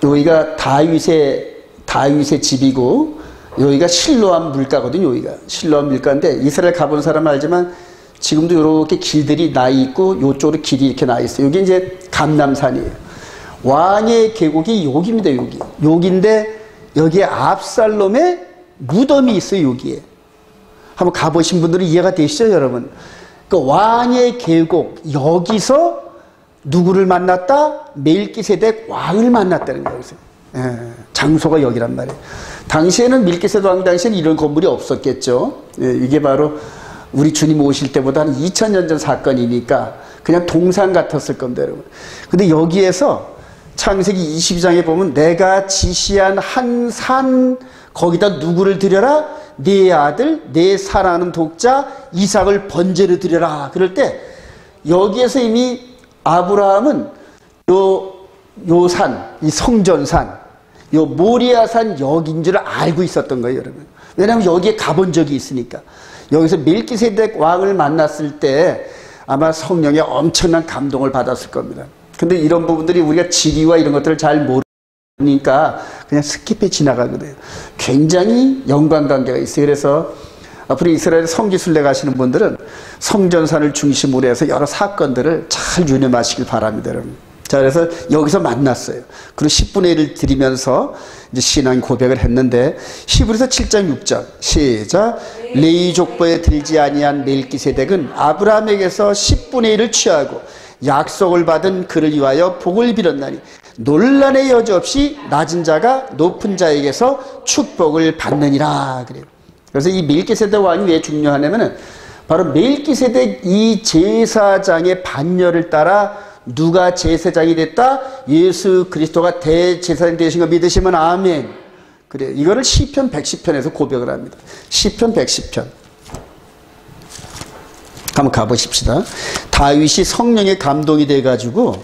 여기가 다윗의 집이고 여기가 실로암 물가거든요. 여기가 실로암 물가인데 이스라엘 가본 사람은 알지만 지금도 이렇게 길들이 나 있고 이쪽으로 길이 이렇게 나 있어요. 여기 이제 감람산이에요. 왕의 계곡이 여기입니다. 여기인데 여기에 압살롬의 무덤이 있어요. 여기에 한번 가보신 분들은 이해가 되시죠, 여러분? 그 왕의 계곡 여기서 누구를 만났다? 멜기세덱 왕을 만났다는 거예요. 장소가 여기란 말이에요. 당시에는 멜기세덱 왕 당시에는 이런 건물이 없었겠죠. 이게 바로 우리 주님 오실 때보다 한 2000년 전 사건이니까 그냥 동상 같았을 겁니다, 여러분. 근데 여기에서 창세기 22장에 보면 내가 지시한 한 산 거기다 누구를 드려라? 네 아들, 내 사랑하는 독자 이삭을 번제로 드려라. 그럴 때 여기에서 이미 아브라함은 요 산, 이 성전산, 요 모리아산 여기인 줄 알고 있었던 거예요, 여러분. 왜냐하면 여기에 가본 적이 있으니까. 여기서 멜기세덱 왕을 만났을 때 아마 성령의 엄청난 감동을 받았을 겁니다. 근데 이런 부분들이 우리가 지리와 이런 것들을 잘 모르니까 그냥 스킵해 지나가거든요. 굉장히 연관관계가 있어요. 그래서 앞으로 이스라엘 성지순례 가시는 분들은 성전산을 중심으로 해서 여러 사건들을 잘 유념하시길 바랍니다, 여러분. 자, 그래서 여기서 만났어요. 그리고 10분의 1을 드리면서 이제 신앙 고백을 했는데 히브리서 7장 6절 시작. 레위 족보에 들지 아니한 멜기세덱은 아브라함에게서 10분의 1을 취하고 약속을 받은 그를 위하여 복을 빌었나니 논란의 여지 없이 낮은 자가 높은 자에게서 축복을 받느니라. 그래요. 그래서 이 멜기세덱 왕이 왜 중요하냐면은 바로 멜기세덱 이 제사장의 반열을 따라 누가 제사장이 됐다? 예수 그리스도가 대제사장이 되신 거 믿으시면 아멘. 그래, 이거를 시편 110편에서 고백을 합니다. 시편 110편. 한번 가보십시다. 다윗이 성령의 감동이 돼가지고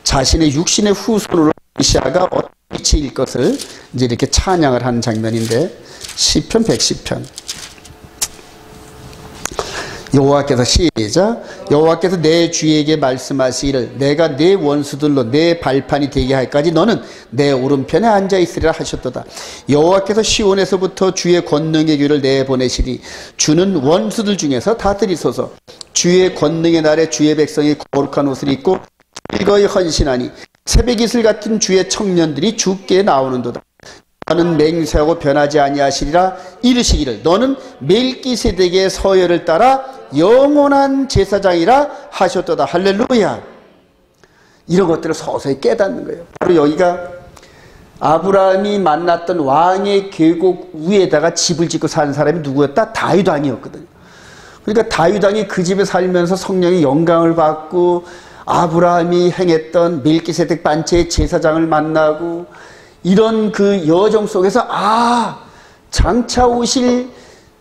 자신의 육신의 후손으로 메시아가 어떤 위치일 것을 이제 이렇게 찬양을 하는 장면인데 시편 110편. 여호와께서 시작. 여호와께서 내 주에게 말씀하시기를 내가 내 원수들로 내 발판이 되게 할까지 너는 내 오른편에 앉아 있으리라 하셨도다. 여호와께서 시온에서부터 주의 권능의 귀를 내보내시리. 주는 원수들 중에서 다스리소서. 주의 권능의 날에 주의 백성이 거룩한 옷을 입고 즐거이 헌신하니 새벽 이슬 같은 주의 청년들이 주께 나오는도다. 나는 맹세하고 변하지 아니하시리라. 이르시기를 너는 멜기세덱의 서열을 따라 영원한 제사장이라 하셨도다. 할렐루야. 이런 것들을 서서히 깨닫는 거예요. 바로 여기가 아브라함이 만났던 왕의 계곡 위에다가 집을 짓고 사는 사람이 누구였다? 다윗 왕이었거든요. 그러니까 다윗 왕이 그 집에 살면서 성령의 영광을 받고 아브라함이 행했던 멜기세덱 반체의 제사장을 만나고 이런 그 여정 속에서 장차 오실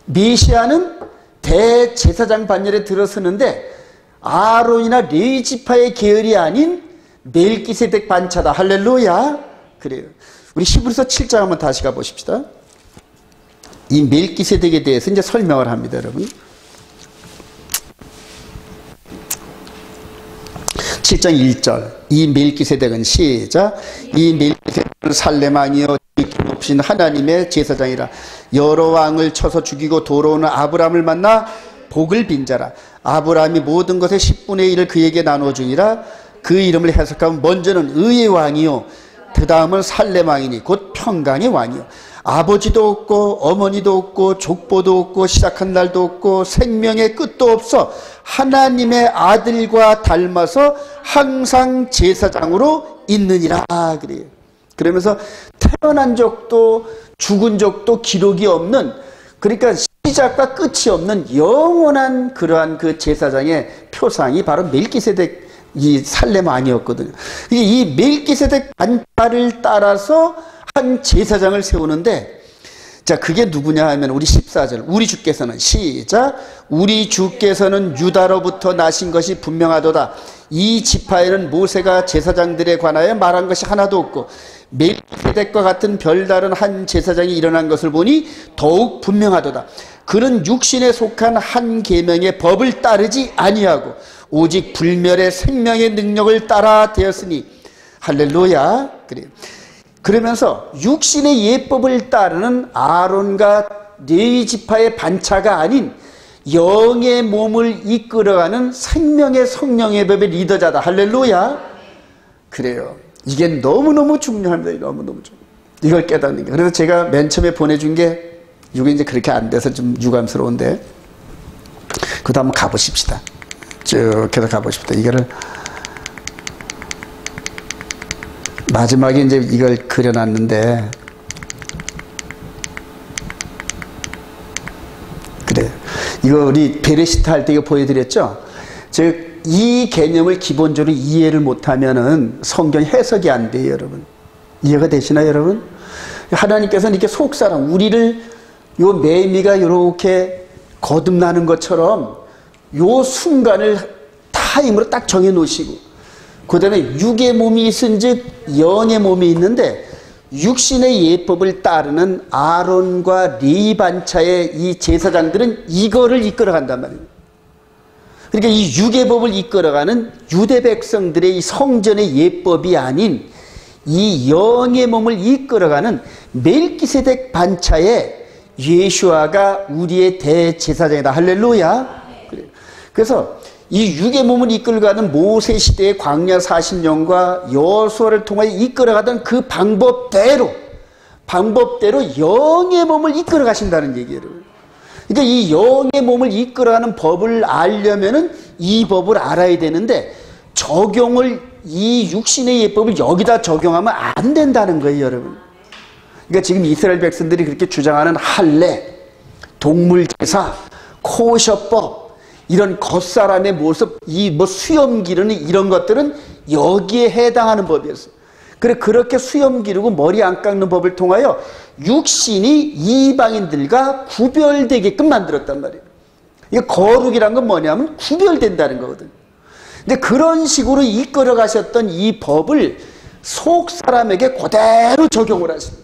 메시아는 대제사장 반열에 들어서는데 아론이나 레위 지파의 계열이 아닌 멜기세덱 반차다. 할렐루야. 그래요. 우리 히브리서 7장 한번 다시 가보십시다. 이 멜기세덱에 대해서 이제 설명을 합니다, 여러분. 7장 1절. 이 멜기세덱은 시작. 이 멜기세덱은 살렘 왕이요 높으신 하나님의 제사장이라. 여러 왕을 쳐서 죽이고 돌아오는 아브라함을 만나 복을 빈 자라. 아브라함이 모든 것의 10분의 1을 그에게 나눠주니라. 그 이름을 해석하면 먼저는 의의 왕이요 그 다음은 살렘 왕이니 곧 평강의 왕이요. 아버지도 없고 어머니도 없고 족보도 없고 시작한 날도 없고 생명의 끝도 없어 하나님의 아들과 닮아서 항상 제사장으로 있느니라. 그래요. 그러면서 태어난 적도 죽은 적도 기록이 없는, 그러니까 시작과 끝이 없는 영원한 그러한 그 제사장의 표상이 바로 멜기세덱 이 살렘 왕이었거든요. 이 멜기세덱 반차를 따라서 한 제사장을 세우는데, 자, 그게 누구냐 하면 우리 14절. 우리 주께서는 시작. 우리 주께서는 유다로부터 나신 것이 분명하도다. 이 지파에는 모세가 제사장들에 관하여 말한 것이 하나도 없고 멜기세덱과 같은 별다른 한 제사장이 일어난 것을 보니 더욱 분명하도다. 그는 육신에 속한 한 계명의 법을 따르지 아니하고 오직 불멸의 생명의 능력을 따라 되었으니. 할렐루야. 그래요. 그러면서 육신의 예법을 따르는 아론과 레위 지파의 반차가 아닌 영의 몸을 이끌어가는 생명의 성령의 법의 리더자다. 할렐루야. 그래요. 이게 너무너무 중요합니다. 너무너무 중요해요. 이걸 깨닫는 게. 그래서 제가 맨 처음에 보내준 게 이게 이제 그렇게 안 돼서 좀 유감스러운데, 그것도 한번 가보십시다. 쭉 해서 가보십시다. 이거를 마지막에 이제 이걸 그려놨는데, 그래. 이거 우리 베레시트 할 때 이거 보여드렸죠? 즉, 이 개념을 기본적으로 이해를 못하면은 성경 해석이 안 돼요, 여러분. 이해가 되시나요, 여러분? 하나님께서는 이렇게 속사람, 우리를 요 매미가 이렇게 거듭나는 것처럼 요 순간을 타임으로 딱 정해 놓으시고, 그 다음에 육의 몸이 있은즉 영의 몸이 있는데, 육신의 예법을 따르는 아론과 레위 반차의 이 제사장들은 이거를 이끌어간단 말이에요. 그러니까 이 육의 법을 이끌어가는 유대 백성들의 이 성전의 예법이 아닌 이 영의 몸을 이끌어가는 멜기세덱 반차의 예수아가 우리의 대제사장이다. 할렐루야. 그래서 이 육의 몸을 이끌어가는 모세 시대의 광야 40년과 여호수아를 통하여 이끌어가던 그 방법대로 영의 몸을 이끌어 가신다는 얘기예요. 그러니까 이 영의 몸을 이끌어가는 법을 알려면은 이 법을 알아야 되는데, 적용을 이 육신의 예법을 여기다 적용하면 안 된다는 거예요, 여러분. 그러니까 지금 이스라엘 백성들이 그렇게 주장하는 할례, 동물 제사, 코셔법, 이런 겉사람의 모습, 이 뭐 수염 기르는 이런 것들은 여기에 해당하는 법이었어요. 그래, 그렇게 수염 기르고 머리 안 깎는 법을 통하여 육신이 이방인들과 구별되게끔 만들었단 말이에요. 이 거룩이란 건 뭐냐면 구별된다는 거거든요. 근데 그런 식으로 이끌어 가셨던 이 법을 속 사람에게 그대로 적용을 하십니다.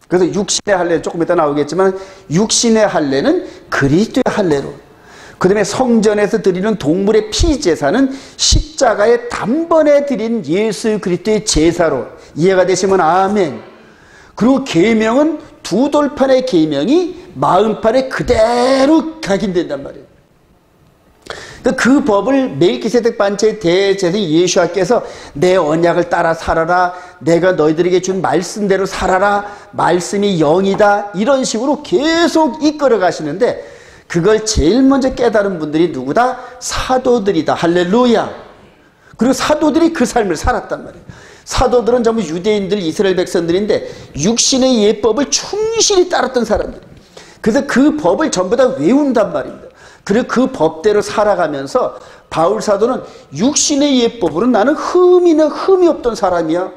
그래서 육신의 할례, 조금 이따 나오겠지만 육신의 할례는 그리스도의 할례로, 다음에 성전에서 드리는 동물의 피 제사는 십자가에 단번에 드린 예수 그리스도의 제사로 이해가 되시면 아멘. 그리고 계명은 두 돌판의 계명이 마흔판에 그대로 각인된단 말이에요. 그 법을 멜기세덱 반차의 대제사장 예수와께서 내 언약을 따라 살아라, 내가 너희들에게 준 말씀대로 살아라, 말씀이 영이다, 이런 식으로 계속 이끌어 가시는데, 그걸 제일 먼저 깨달은 분들이 누구다? 사도들이다. 할렐루야. 그리고 사도들이 그 삶을 살았단 말이에요. 사도들은 전부 유대인들, 이스라엘 백성들인데 육신의 예법을 충실히 따랐던 사람들. 그래서 그 법을 전부 다 외운단 말입니다. 그리고 그 법대로 살아가면서 바울 사도는 육신의 예법으로 나는 흠이 없던 사람이야,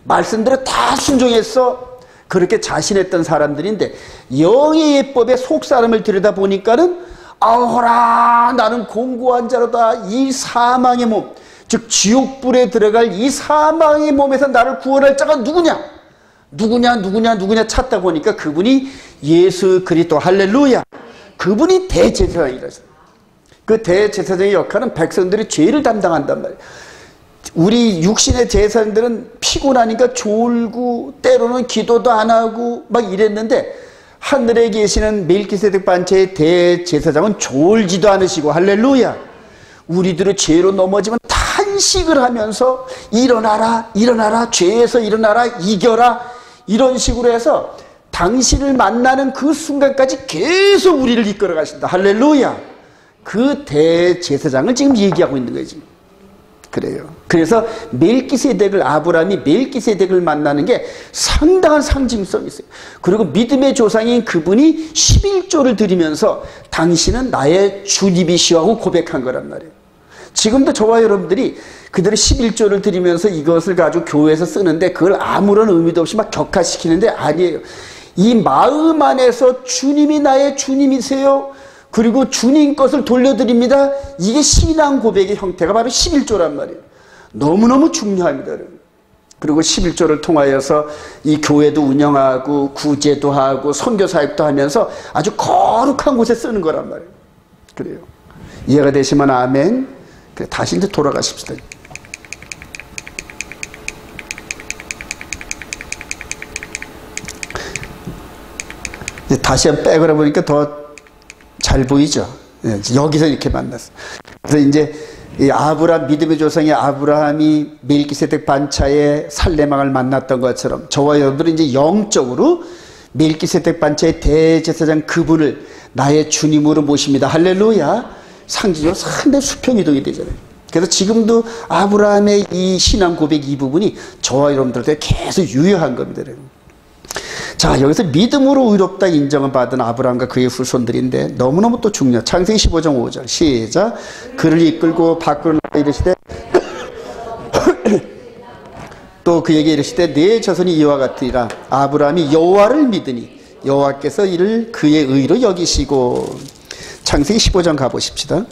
말씀대로 다 순종했어, 그렇게 자신했던 사람들인데, 영의 예법의 속사람을 들여다보니까는 아우라 나는 공고한 자로다, 이 사망의 몸, 즉 지옥불에 들어갈 이 사망의 몸에서 나를 구원할 자가 누구냐 찾다 보니까 그분이 예수 그리스도. 할렐루야. 그분이 대제사장이라서. 그 대제사장의 역할은 백성들의 죄를 담당한단 말이에요. 우리 육신의 제사장들은 피곤하니까 졸고 때로는 기도도 안 하고 막 이랬는데, 하늘에 계시는 멜기세덱 반차의 대제사장은 졸지도 않으시고, 할렐루야, 우리들의 죄로 넘어지면 탄식을 하면서 일어나라, 일어나라, 죄에서 일어나라, 이겨라, 이런 식으로 해서 당신을 만나는 그 순간까지 계속 우리를 이끌어 가신다. 할렐루야. 그 대제사장을 지금 얘기하고 있는 거예요, 지금. 그래요. 그래서 멜기세덱을, 아브라함이 멜기세덱을 만나는 게 상당한 상징성이 있어요. 그리고 믿음의 조상인 그분이 11조를 드리면서 당신은 나의 주님이시라고 고백한 거란 말이에요. 지금도 저와 여러분들이 그들의 11조를 드리면서 이것을 가지고 교회에서 쓰는데 그걸 아무런 의미도 없이 막 격화시키는데 아니에요. 이 마음 안에서 주님이 나의 주님이세요, 그리고 주님 것을 돌려드립니다, 이게 신앙 고백의 형태가 바로 11조란 말이에요. 너무너무 중요합니다, 여러분. 그리고 11조를 통하여서 이 교회도 운영하고 구제도 하고 선교사역도 하면서 아주 거룩한 곳에 쓰는 거란 말이에요. 그래요. 이해가 되시면 아멘. 그래, 다시 이제 돌아가십시다. 이제 다시 한번 빼거라 보니까 더 잘 보이죠. 여기서 이렇게 만났어. 그래서 이제 이 아브라함, 믿음의 조상의 아브라함이 멜기세덱 반차의 살레망을 만났던 것처럼 저와 여러분들은 이제 영적으로 멜기세덱 반차의 대제사장 그분을 나의 주님으로 모십니다. 할렐루야. 상징적으로 상당히 수평이동이 되잖아요. 그래서 지금도 아브라함의 이 신앙 고백 이 부분이 저와 여러분들한테 계속 유효한 겁니다. 자, 여기서 믿음으로 의롭다 인정을 받은 아브라함과 그의 후손들인데 너무너무 또 중요해요. 창세기 15장 5절 시작. 그를 이끌고 밖으로 나가 이르시되 또 그에게 이르시되 내 자손이 이와 같으리라. 아브라함이 여호와를 믿으니 여호와께서 이를 그의 의로 여기시고. 창세기 15장 가보십시다.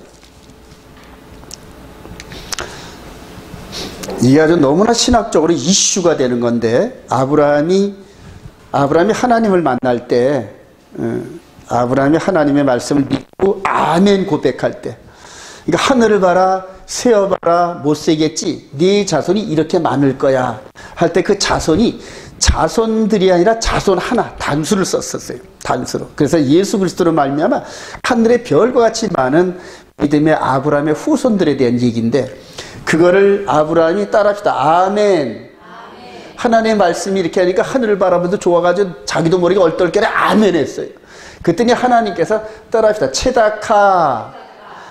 이게 아주 너무나 신학적으로 이슈가 되는 건데, 아브라함이 하나님을 만날 때, 아브라함이 하나님의 말씀을 믿고 아멘 고백할 때, 그러니까 하늘을 봐라, 세어 봐라, 못 세겠지, 네 자손이 이렇게 많을 거야 할 때 그 자손이 자손들이 아니라 자손 하나, 단수를 썼었어요. 단수로. 그래서 예수 그리스도로 말미암아 하늘의 별과 같이 많은 믿음의 아브라함의 후손들에 대한 얘기인데, 그거를 아브라함이 따라합시다. 아멘. 하나님의 말씀이 이렇게 하니까 하늘을 바라보면서 좋아가지고 자기도 모르게 얼떨결에 아멘 했어요. 그랬더니 하나님께서 따라합시다. 체다카,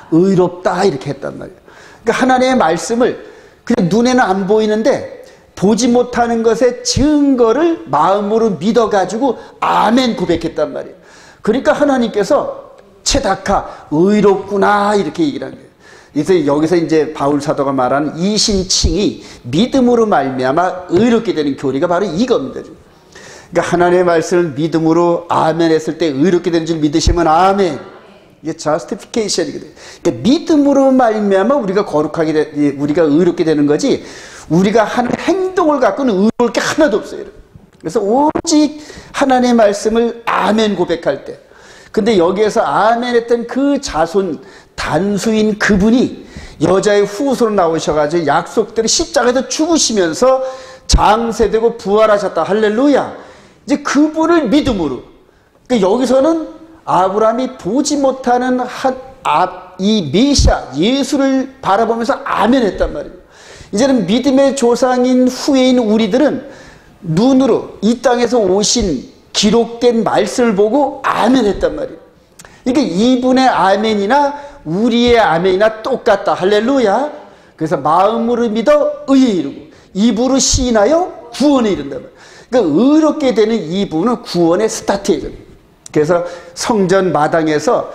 의롭다, 이렇게 했단 말이에요. 그러니까 하나님의 말씀을 그냥 눈에는 안 보이는데 보지 못하는 것의 증거를 마음으로 믿어가지고 아멘 고백했단 말이에요. 그러니까 하나님께서 체다카, 의롭구나, 이렇게 얘기를 한 거예요. 그래서 여기서 이제 바울 사도가 말하는 이신칭이 믿음으로 말미암아 의롭게 되는 교리가 바로 이겁니다. 그러니까 하나님의 말씀을 믿음으로 아멘 했을 때 의롭게 되는 줄 믿으시면 아멘. 이게 justification이거든요. 그러니까 믿음으로 말미암아 우리가 거룩하게 우리가 의롭게 되는 거지, 우리가 하는 행동을 갖고는 의로울 게 하나도 없어요. 그래서 오직 하나님의 말씀을 아멘 고백할 때, 근데 여기에서 아멘 했던 그 자손, 단수인 그분이 여자의 후손으로 나오셔가지고 약속대로 십자가에서 죽으시면서 장세되고 부활하셨다. 할렐루야. 이제 그분을 믿음으로. 그러니까 여기서는 아브라함이 보지 못하는 이 메시아 예수를 바라보면서 아멘 했단 말이에요. 이제는 믿음의 조상인 후예인 우리들은 눈으로 이 땅에서 오신 기록된 말씀을 보고 아멘 했단 말이에요. 그러니까 이분의 아멘이나 우리의 아멘이나 똑같다. 할렐루야. 그래서 마음으로 믿어 의에 이르고 입으로 시인하여 구원에 이른단 말이에요. 그러니까 의롭게 되는 이 부분은 구원의 스타트예요. 그래서 성전 마당에서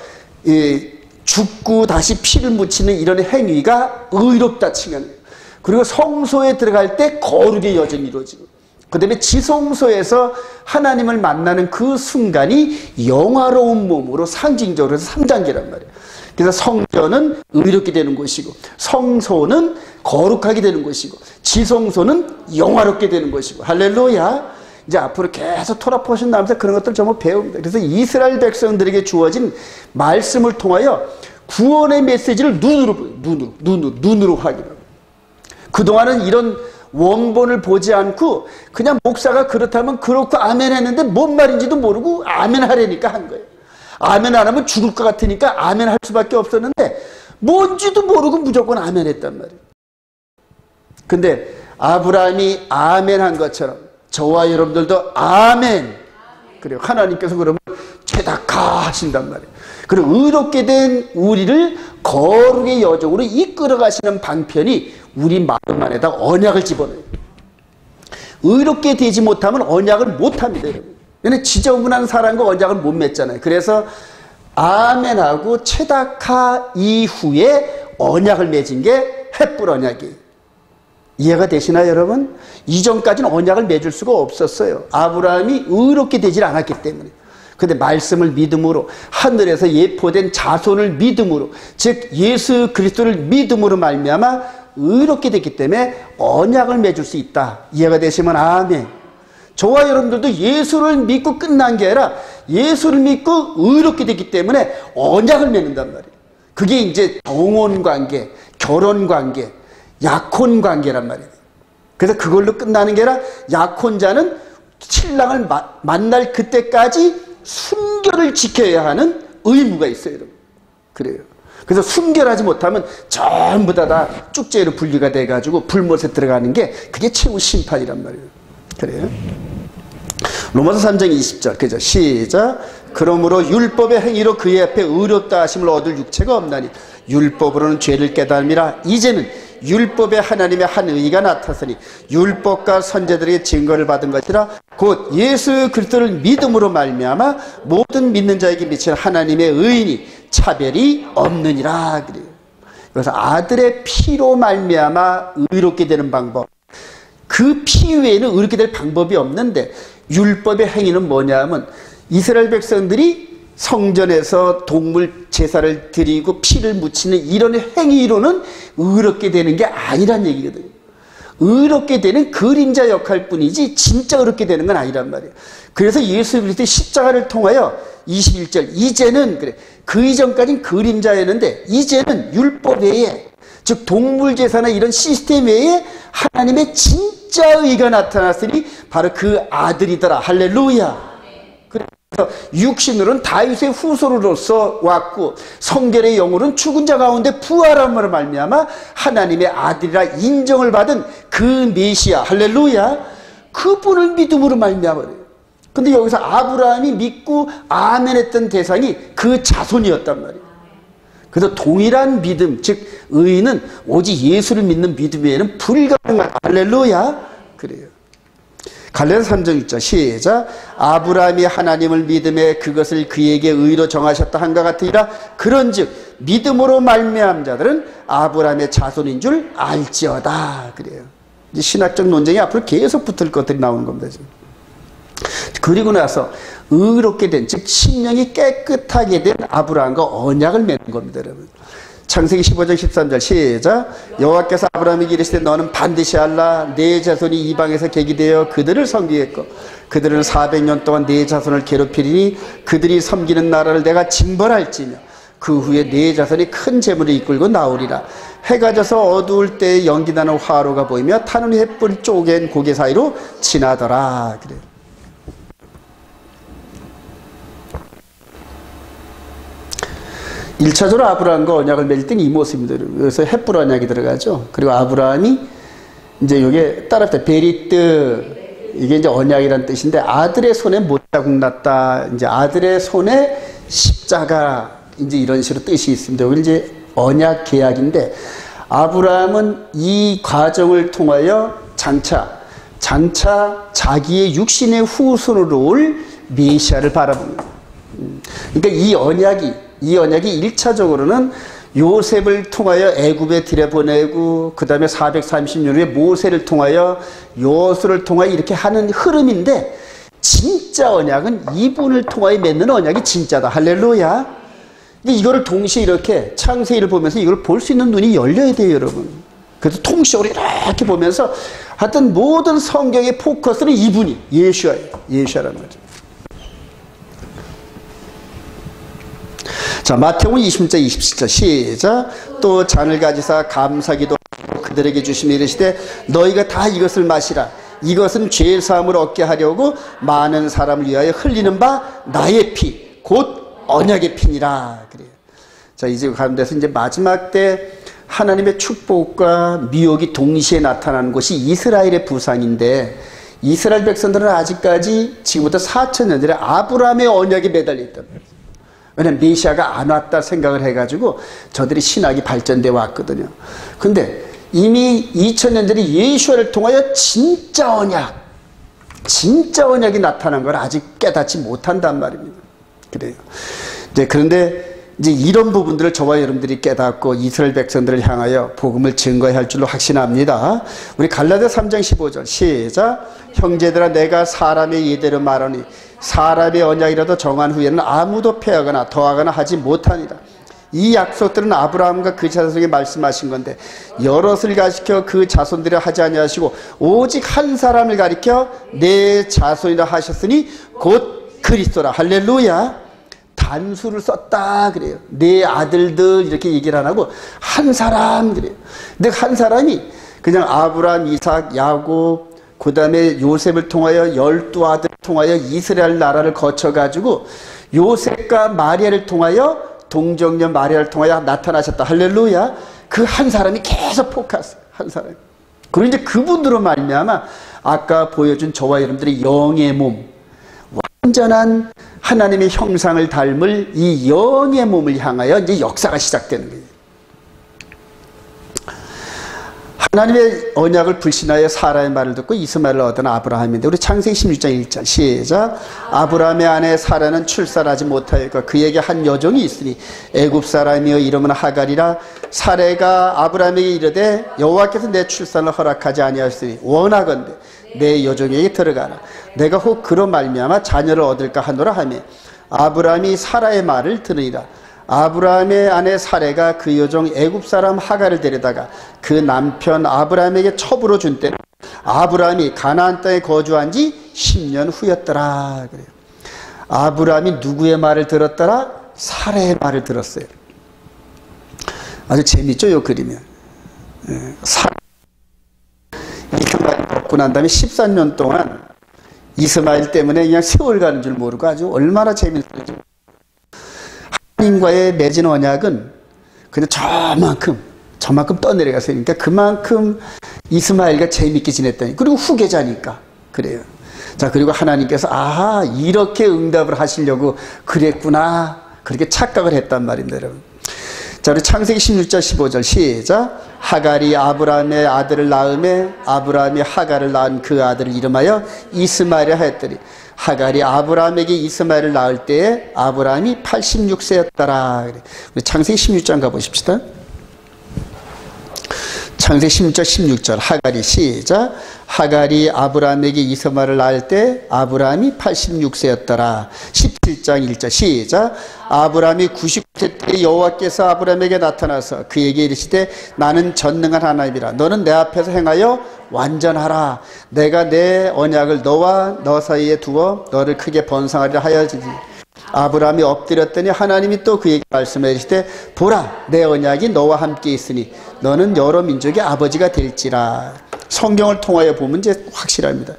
죽고 다시 피를 묻히는 이런 행위가 의롭다 칭하는 거예요. 그리고 성소에 들어갈 때 거룩의 여정이 이루어지고, 그 다음에 지성소에서 하나님을 만나는 그 순간이 영화로운 몸으로 상징적으로 해서 3단계란 말이에요. 그래서 성전은 의롭게 되는 곳이고, 성소는 거룩하게 되는 곳이고, 지성소는 영화롭게 되는 곳이고. 할렐루야. 이제 앞으로 계속 토라 포션 나오면서 그런 것들을 전부 배웁니다. 그래서 이스라엘 백성들에게 주어진 말씀을 통하여 구원의 메시지를 눈으로 확인하고, 그동안은 이런 원본을 보지 않고 그냥 목사가 그렇다면 그렇고 아멘 했는데 뭔 말인지도 모르고 아멘 하려니까 한 거예요. 아멘 안 하면 죽을 것 같으니까 아멘 할 수밖에 없었는데 뭔지도 모르고 무조건 아멘 했단 말이에요. 근데 아브라함이 아멘 한 것처럼 저와 여러분들도 아멘. 그래요. 하나님께서 그러면 최다카 하신단 말이에요. 그리고 의롭게 된 우리를 거룩의 여정으로 이끌어 가시는 방편이 우리 마음 안에다 언약을 집어넣어요. 의롭게 되지 못하면 언약을 못합니다, 여러분. 왜냐하면 지저분한 사람과 언약을 못 맺잖아요. 그래서 아멘하고 최다카 이후에 언약을 맺은 게 헷불 언약이에요. 이해가 되시나요, 여러분? 이전까지는 언약을 맺을 수가 없었어요. 아브라함이 의롭게 되질 않았기 때문에. 근데 말씀을 믿음으로, 하늘에서 예포된 자손을 믿음으로, 즉 예수 그리스도를 믿음으로 말미암아 의롭게 됐기 때문에 언약을 맺을 수 있다. 이해가 되시면 아멘. 저와 여러분들도 예수를 믿고 끝난 게 아니라 예수를 믿고 의롭게 됐기 때문에 언약을 맺는단 말이에요. 그게 이제 동혼관계, 결혼관계, 약혼관계란 말이에요. 그래서 그걸로 끝나는 게 아니라 약혼자는 신랑을 만날 그때까지 순결을 지켜야 하는 의무가 있어요, 여러분. 그래요. 그래서 순결하지 못하면 전부 다 쭉죄로 분리가 돼가지고 불못에 들어가는 게 그게 최후 심판이란 말이에요. 그래요. 로마서 3장 20절. 그죠? 시작. 그러므로 율법의 행위로 그의 앞에 의롭다 하심을 얻을 육체가 없나니 율법으로는 죄를 깨달음이라. 이제는 율법에 하나님의 한 의가 나타서니 율법과 선제들에게 증거를 받은 것이라 곧 예수 그리스도를 믿음으로 말미암아 모든 믿는 자에게 미치는 하나님의 의인이 차별이 없느니라. 그래요. 그래서 아들의 피로 말미암아 의롭게 되는 방법, 그 피 외에는 의롭게 될 방법이 없는데, 율법의 행위는 뭐냐면 이스라엘 백성들이 성전에서 동물 제사를 드리고 피를 묻히는 이런 행위로는 의롭게 되는 게 아니란 얘기거든요. 의롭게 되는 그림자 역할 뿐이지 진짜 의롭게 되는 건 아니란 말이에요. 그래서 예수 그리스도의 십자가를 통하여 21절 이제는 그래, 그 이전까지는 그림자였는데 이제는 율법 외에, 즉 동물 제사나 이런 시스템 외에 하나님의 진짜 의가 나타났으니 바로 그 아들이더라. 할렐루야. 그래서 육신으로는 다윗의 후손으로서 왔고 성결의 영으로는 죽은 자 가운데 부활함으로 말미암아 하나님의 아들이라 인정을 받은 그 메시아. 할렐루야. 그분을 믿음으로 말미암아요. 근데 여기서 아브라함이 믿고 아멘했던 대상이 그 자손이었단 말이에요. 그래서 동일한 믿음, 즉 의인은 오직 예수를 믿는 믿음 외에는 불가능하다. 할렐루야. 그래요. 갈라디아서 3장 6절 시작. 아브라함이 하나님을 믿음에 그것을 그에게 의로 정하셨다 한것 같으니라. 그런즉 믿음으로 말미암은 자들은 아브라함의 자손인 줄 알지어다. 그래요. 이제 신학적 논쟁이 앞으로 계속 붙을 것들이 나오는 겁니다. 지금. 그리고 나서 의롭게 된, 즉 심령이 깨끗하게 된 아브라함과 언약을 맺는 겁니다, 여러분. 창세기 15장 13절 시작. 여호와께서 아브라함에게 이르시되 너는 반드시 알라. 내 자손이 이방에서 객이 되어 그들을 섬기겠고 그들은 400년 동안 내 자손을 괴롭히리니 그들이 섬기는 나라를 내가 징벌할지며 그 후에 네 자손이 큰 재물을 이끌고 나오리라. 해가 져서 어두울 때 연기나는 화로가 보이며 타는 횃불 쪼갠 고개 사이로 지나더라. 그래요. 일차적으로 아브라함과 언약을 맺을 때는 이 모습입니다. 그래서 횃불 언약이 들어가죠. 그리고 아브라함이 이제 요게 따라붙어 베리트, 이게 이제 언약이라는 뜻인데, 아들의 손에 못자국 났다. 이제 아들의 손에 십자가, 이제 이런 식으로 뜻이 있습니다. 여기 이제 언약 계약인데, 아브라함은 이 과정을 통하여 장차 자기의 육신의 후손으로 올 메시아를 바라봅니다. 그러니까 이 언약이 1차적으로는 요셉을 통하여 애굽에 들여보내고, 그 다음에 430년 후에 모세를 통하여 여호수아를 통하여 이렇게 하는 흐름인데, 진짜 언약은 이분을 통하여 맺는 언약이 진짜다. 할렐루야. 이거를 동시에 이렇게 창세기를 보면서 이걸 볼 수 있는 눈이 열려야 돼요, 여러분. 그래서 통시적으로 이렇게 보면서 하여튼 모든 성경의 포커스는 이분이 예수야예요. 예수야라는 거죠. 자, 마태복음 20장 27절 시작. 또 잔을 가지사 감사기도 그들에게 주시며 이르시되 너희가 다 이것을 마시라. 이것은 죄 사함을 얻게 하려고 많은 사람을 위하여 흘리는 바 나의 피 곧 언약의 피니라. 그래요. 자, 이제 가운데서 이제 마지막 때 하나님의 축복과 미혹이 동시에 나타나는 곳이 이스라엘의 부상인데, 이스라엘 백성들은 아직까지 지금부터 4,000년 전에 아브라함의 언약에 매달려 있단 말이에요. 왜냐하면 메시아가 안 왔다 생각을 해가지고 저들이 신학이 발전되어 왔거든요. 근데 이미 2000년 전에 예수를 통하여 진짜 언약이 나타난 걸 아직 깨닫지 못한단 말입니다. 그래요. 그런데 이제 이런 부분들을 저와 여러분들이 깨닫고 이스라엘 백성들을 향하여 복음을 증거해야 할 줄로 확신합니다. 우리 갈라디아 3장 15절 시작. 형제들아 내가 사람의 예대로 말하니 사람의 언약이라도 정한 후에는 아무도 패하거나 더하거나 하지 못하니라. 이 약속들은 아브라함과 그 자손에게 말씀하신 건데, 여럿을 가리켜 그 자손들을 하지 아니하시고 오직 한 사람을 가리켜 내 자손이라 하셨으니 곧 그리스도라. 할렐루야. 단수를 썼다 그래요. 내 아들들 이렇게 얘기를 안 하고 한 사람 그래요. 근데 한 사람이 그냥 아브라함, 이삭, 야곱, 그 다음에 요셉을 통하여 12아들을 통하여 이스라엘 나라를 거쳐가지고 요셉과 마리아를 통하여 동정녀 마리아를 통하여 나타나셨다. 할렐루야. 그 한 사람이 계속 포커스. 한 사람. 그리고 이제 그분으로 말미암아 아까 보여준 저와 여러분들의 영의 몸, 완전한 하나님의 형상을 닮을 이 영의 몸을 향하여 이제 역사가 시작되는 거예요. 하나님의 언약을 불신하여 사라의 말을 듣고 이스마엘을 얻은 아브라함인데, 우리 창세기 16장 1절 시작. 아브라함의 아내 사라는 출산하지 못하였고 그에게 한 여종이 있으니 애굽 사람이여 이름은 하갈이라. 사라가 아브라함에게 이르되 여호와께서 내 출산을 허락하지 아니하였으니 원하건대 내 여종에게 들어가라. 내가 혹 그로 말미암아 자녀를 얻을까 하노라 하며 아브라함이 사라의 말을 들으니라. 아브라함의 아내 사레가 그 여종 애굽 사람 하갈을 데려다가 그 남편 아브라함에게 첩으로 준 때는 아브라함이 가나안 땅에 거주한 지 10년 후였더라. 그래요. 아브라함이 누구의 말을 들었더라? 사레의 말을 들었어요. 아주 재밌죠, 요 그림이. 이스마엘 먹고 난 다음에 13년 동안 이스마엘 때문에 그냥 세월 가는 줄 모르고 아주 얼마나 재밌는지. 하나님과의 맺은 언약은 그냥 저만큼 떠내려갔어요. 그러니까 그만큼 이스마엘과 재밌게 지냈다니. 그리고 후계자니까 그래요. 자, 그리고 하나님께서 아하 이렇게 응답을 하시려고 그랬구나, 그렇게 착각을 했단 말입니다, 여러분. 자, 우리 창세기 16장 15절 시작. 하갈이 아브라함의 아들을 낳음에 아브라함이 하갈을 낳은 그 아들을 이름하여 이스마엘이라 하였더니 하갈이 아브라함에게 이스마엘을 낳을 때에 아브라함이 86세였더라. 우리 창세기 16장 가보십시다. 창세기 16장 16절 하갈이 시작. 하갈이 아브라함에게 이스마엘을 낳을 때 아브라함이 86세였더라. 17장 1절 시작. 아브라함이 99세 때 여호와께서 아브라함에게 나타나서 그에게 이르시되 나는 전능한 하나님이라. 너는 내 앞에서 행하여 완전하라. 내가 내 언약을 너와 너 사이에 두어 너를 크게 번성하리라 하여지니 아브라함이 엎드렸더니 하나님이 또 그에게 말씀해 주시되 보라 내 언약이 너와 함께 있으니 너는 여러 민족의 아버지가 될지라. 성경을 통하여 보면 이제 확실합니다.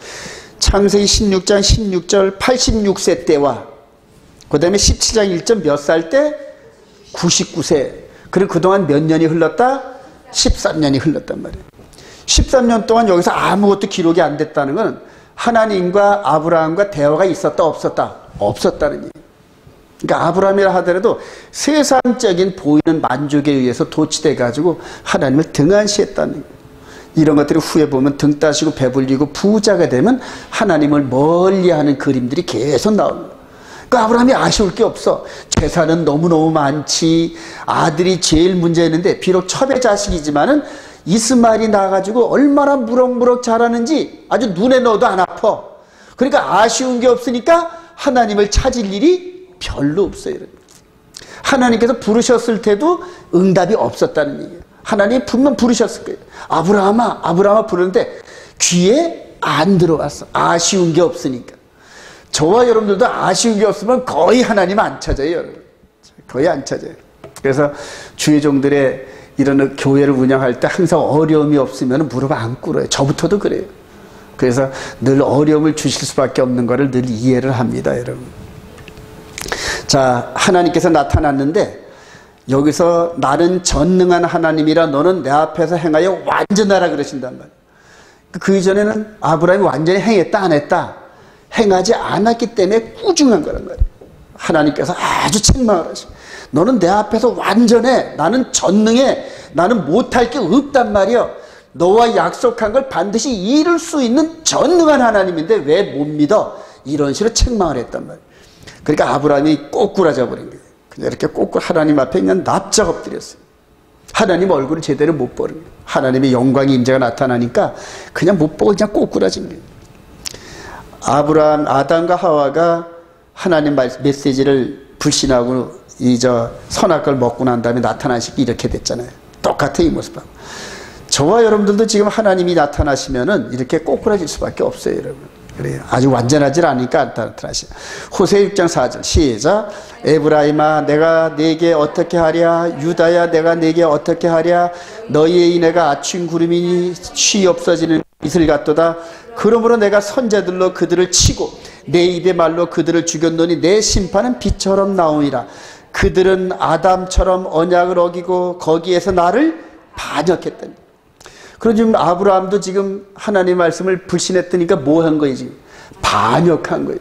창세기 16장 16절 86세 때와 그 다음에 17장 1절 몇 살 때? 99세. 그리고 그동안 몇 년이 흘렀다? 13년이 흘렀단 말이에요. 13년 동안 여기서 아무것도 기록이 안 됐다는 건 하나님과 아브라함과 대화가 있었다 없었다? 없었다는 얘기예요. 그러니까 아브라함이라 하더라도 세상적인 보이는 만족에 의해서 도취돼 가지고 하나님을 등한시했다는 거예요. 이런 것들이 후에 보면 등 따시고 배불리고 부자가 되면 하나님을 멀리하는 그림들이 계속 나옵니다. 그러니까 아브라함이 아쉬울 게 없어. 재산은 너무너무 많지. 아들이 제일 문제였는데 비록 첩의 자식이지만은 이스마엘이 나가지고 얼마나 무럭무럭 자라는지 아주 눈에 넣어도 안 아파. 그러니까 아쉬운 게 없으니까 하나님을 찾을 일이 별로 없어요. 하나님께서 부르셨을 때도 응답이 없었다는 얘기예요. 하나님이 분명 부르셨을 거예요. 아브라함아, 아브라함아 부르는데 귀에 안 들어왔어. 아쉬운 게 없으니까. 저와 여러분들도 아쉬운 게 없으면 거의 하나님 안 찾아요, 여러분. 거의 안 찾아요. 그래서 주의 종들의 이런 교회를 운영할 때 항상 어려움이 없으면 무릎 안 꿇어요. 저부터도 그래요. 그래서 늘 어려움을 주실 수밖에 없는 것을 늘 이해를 합니다, 여러분. 자, 하나님께서 나타났는데 여기서 나는 전능한 하나님이라 너는 내 앞에서 행하여 완전하라 그러신단 말이에요. 그 이전에는 아브라함이 완전히 행했다 안 했다? 행하지 않았기 때문에 꾸중한 거란 말이에요. 하나님께서 아주 책망을 하시고 너는 내 앞에서 완전해. 나는 전능해. 나는 못할 게 없단 말이야. 너와 약속한 걸 반드시 이룰 수 있는 전능한 하나님인데 왜 못 믿어? 이런 식으로 책망을 했단 말이에요. 그러니까 아브라함이 꼬꾸라져 버린 거예요. 그냥 이렇게 꼬꾸 하나님 앞에 그냥 납작 엎드렸어요. 하나님 얼굴을 제대로 못 보는 거예요. 하나님의 영광의 임재가 나타나니까 그냥 못 보고 그냥 꼬꾸라진 거예요. 아담과 하와가 하나님 메시지를 불신하고 선악과를 먹고 난 다음에 나타나시기 이렇게 됐잖아요. 똑같아 이 모습하고. 저와 여러분들도 지금 하나님이 나타나시면은 이렇게 꼬꾸라질 수밖에 없어요, 여러분. 그래요. 아주 완전하지 않으니까 안 나타나시죠. 호세 6장 4절 시작. 에브라임아 내가 네게 어떻게 하랴. 유다야 내가 네게 어떻게 하랴. 너희의 인애가 아침 구름이니 쉬 없어지는 이슬 같도다. 그러므로 내가 선자들로 그들을 치고 내 입의 말로 그들을 죽였노니 내 심판은 비처럼 나오니라. 그들은 아담처럼 언약을 어기고 거기에서 나를 반역했더니. 그럼 지금 아브라함도 지금 하나님의 말씀을 불신했더니까 뭐 한 거예요 지금? 반역한 거예요.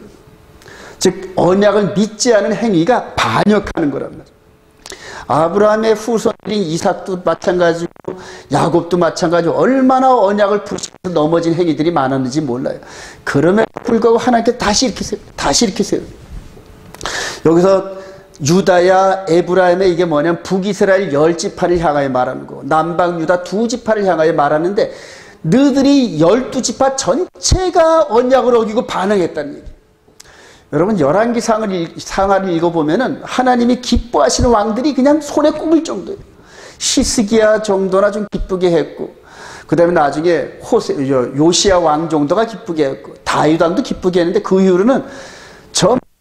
즉 언약을 믿지 않은 행위가 반역하는 거란 말이에요. 아브라함의 후손인 이삭도 마찬가지고 야곱도 마찬가지고 얼마나 언약을 불신해서 넘어진 행위들이 많았는지 몰라요. 그럼에도 불구하고 하나님께 다시 이렇게 세워요. 여기서 유다야 에브라임의 이게 뭐냐면 북이스라엘 10지파를 향하여 말하는 거고 남방 유다 2지파를 향하여 말하는데 너희들이 12지파 전체가 언약을 어기고 반응했다는 얘기예요. 여러분 열왕기 상하를 읽어보면은 하나님이 기뻐하시는 왕들이 그냥 손에 꼽을 정도예요. 히스기야 정도나 좀 기쁘게 했고 그 다음에 나중에 요시야 왕 정도가 기쁘게 했고 다윗 왕도 기쁘게 했는데 그 이후로는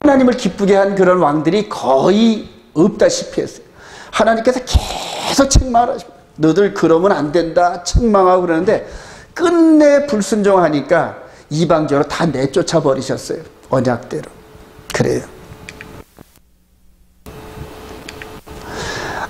하나님을 기쁘게 한 그런 왕들이 거의 없다시피 했어요. 하나님께서 계속 책망을 하십니다. 너들 그러면 안 된다 책망하고 그러는데 끝내 불순종하니까 이방적으로 다 내쫓아 버리셨어요. 언약대로. 그래요.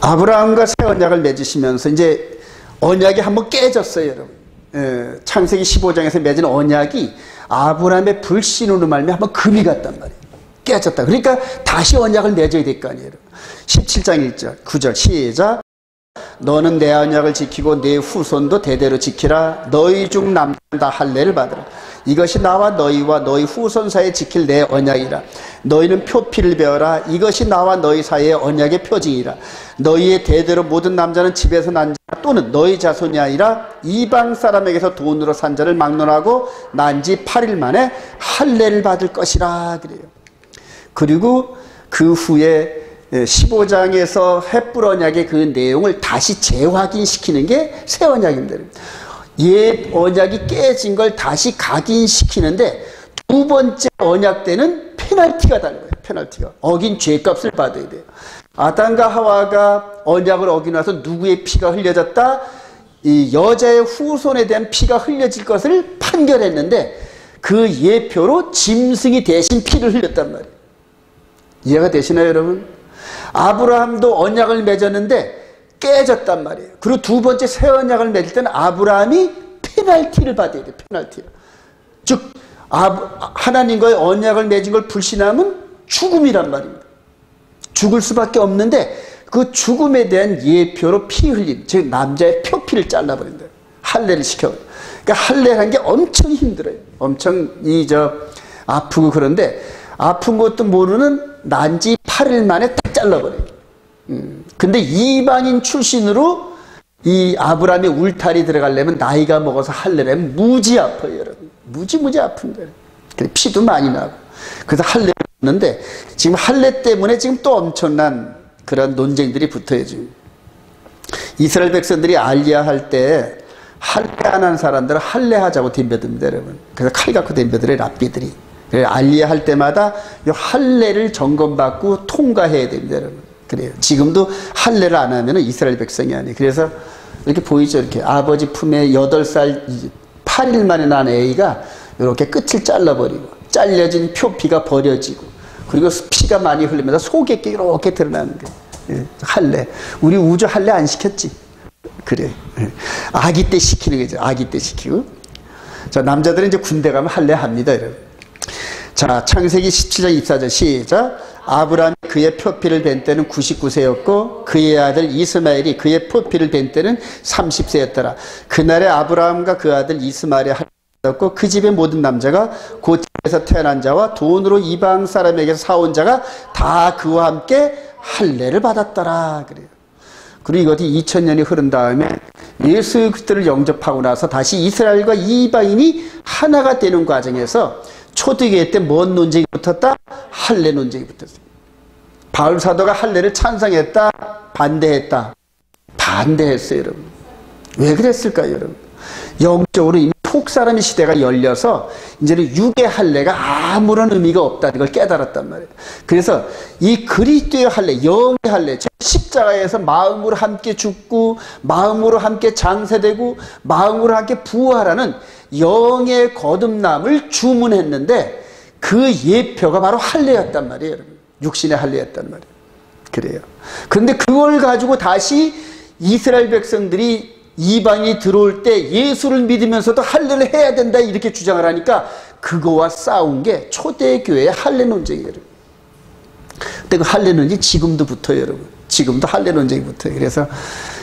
아브라함과 새 언약을 맺으시면서 이제 언약이 한번 깨졌어요, 여러분. 창세기 15장에서 맺은 언약이 아브라함의 불신으로 말미암아 한번 금이 갔단 말이에요. 깨졌다. 그러니까 다시 언약을 맺어야 될 거 아니에요. 17장 1절 9절 시작. 너는 내 언약을 지키고 내 후손도 대대로 지키라. 너희 중 남자는 다 할례를 받으라. 이것이 나와 너희와 너희 후손 사이에 지킬 내 언약이라. 너희는 표피를 베어라. 이것이 나와 너희 사이의 언약의 표징이라. 너희의 대대로 모든 남자는 집에서 난 자 또는 너희 자손이 아니라 이방 사람에게서 돈으로 산 자를 막론하고 난 지 8일 만에 할례를 받을 것이라 그래요. 그리고 그 후에 15장에서 햇불 언약의 그 내용을 다시 재확인시키는 게 새 언약입니다. 옛 언약이 깨진 걸 다시 각인시키는데 두 번째 언약 때는 페널티가 달라요. 페널티가. 어긴 죄값을 받아야 돼요. 아담과 하와가 언약을 어기나서 누구의 피가 흘려졌다? 이 여자의 후손에 대한 피가 흘려질 것을 판결했는데 그 예표로 짐승이 대신 피를 흘렸단 말이에요. 이해가 되시나요, 여러분? 아브라함도 언약을 맺었는데 깨졌단 말이에요. 그리고 두 번째 새 언약을 맺을 때는 아브라함이 페널티를 받아야 돼요. 페널티를. 즉 하나님과의 언약을 맺은 걸 불신하면 죽음이란 말입니다. 죽을 수밖에 없는데 그 죽음에 대한 예표로 피 흘린, 즉 남자의 표피를 잘라버린다. 할례를 시켜버려요. 그러니까 할례라는 게 엄청 힘들어요. 엄청 아프고. 그런데 아픈 것도 모르는 난지 8일 만에 딱 잘라버려요. 근데 이방인 출신으로 이 아브라함의 울타리 들어가려면 나이가 먹어서 할례를 하면 무지 아파요, 여러분. 무지 아픈데. 피도 많이 나고. 그래서 할례를 했는데 지금 할례 때문에 지금 또 엄청난 그런 논쟁들이 붙어요, 지금. 이스라엘 백성들이 알리야할 때 할례 안 한 사람들은 할례하자고 덤벼듭니다, 여러분. 그래서 칼 갖고 덤벼들어요, 랍비들이. 알리야할 때마다 이 할례를 점검받고 통과해야 됩니다, 여러분. 그래요. 지금도 할례를 안 하면 이스라엘 백성이 아니에요. 그래서 이렇게 보이죠, 이렇게. 아버지 품에 8살, 8일 만에 난 애가 이렇게 끝을 잘라버리고, 잘려진 표피가 버려지고, 그리고 피가 많이 흘리면서 속에 게 이렇게 드러나는 거예요. 예, 할례. 우리 우주 할례 안 시켰지? 그래. 예. 아기 때 시키는 거죠. 아기 때 시키고. 자, 남자들은 이제 군대 가면 할례 합니다, 여러분. 자, 창세기 17장 24절 시작. 아브라함이 그의 표피를 댄 때는 99세였고 그의 아들 이스마엘이 그의 표피를 댄 때는 30세였더라. 그날에 아브라함과 그 아들 이스마엘이 할례였고 그 집의 모든 남자가 그 집에서 태어난 자와 돈으로 이방 사람에게서 사온 자가 다 그와 함께 할례를 받았더라. 그래요. 그리고 이것이 2000년이 흐른 다음에 예수 그리스도를 영접하고 나서 다시 이스라엘과 이방인이 하나가 되는 과정에서 초대교회 때 뭔 논쟁이 붙었다? 할례 논쟁이 붙었어요. 바울 사도가 할례를 찬성했다? 반대했다? 반대했어요, 여러분. 왜 그랬을까요, 여러분? 영적으로 이미 속사람의 시대가 열려서 이제는 육의 할례가 아무런 의미가 없다는 걸 깨달았단 말이에요. 그래서 이 그리스도의 할례, 영의 할례, 십자가에서 마음으로 함께 죽고 마음으로 함께 장세되고 마음으로 함께 부활하는 영의 거듭남을 주문했는데 그 예표가 바로 할례였단 말이에요, 여러분. 육신의 할례였단 말이에요. 그래요. 그런데 그걸 가지고 다시 이스라엘 백성들이 이방이 들어올 때 예수를 믿으면서도 할례를 해야 된다 이렇게 주장을 하니까 그거와 싸운 게 초대교회의 할례 논쟁이에요. 근데 그 할례 논쟁이 지금도 붙어요, 여러분. 지금도 할례 논쟁이 붙어요. 그래서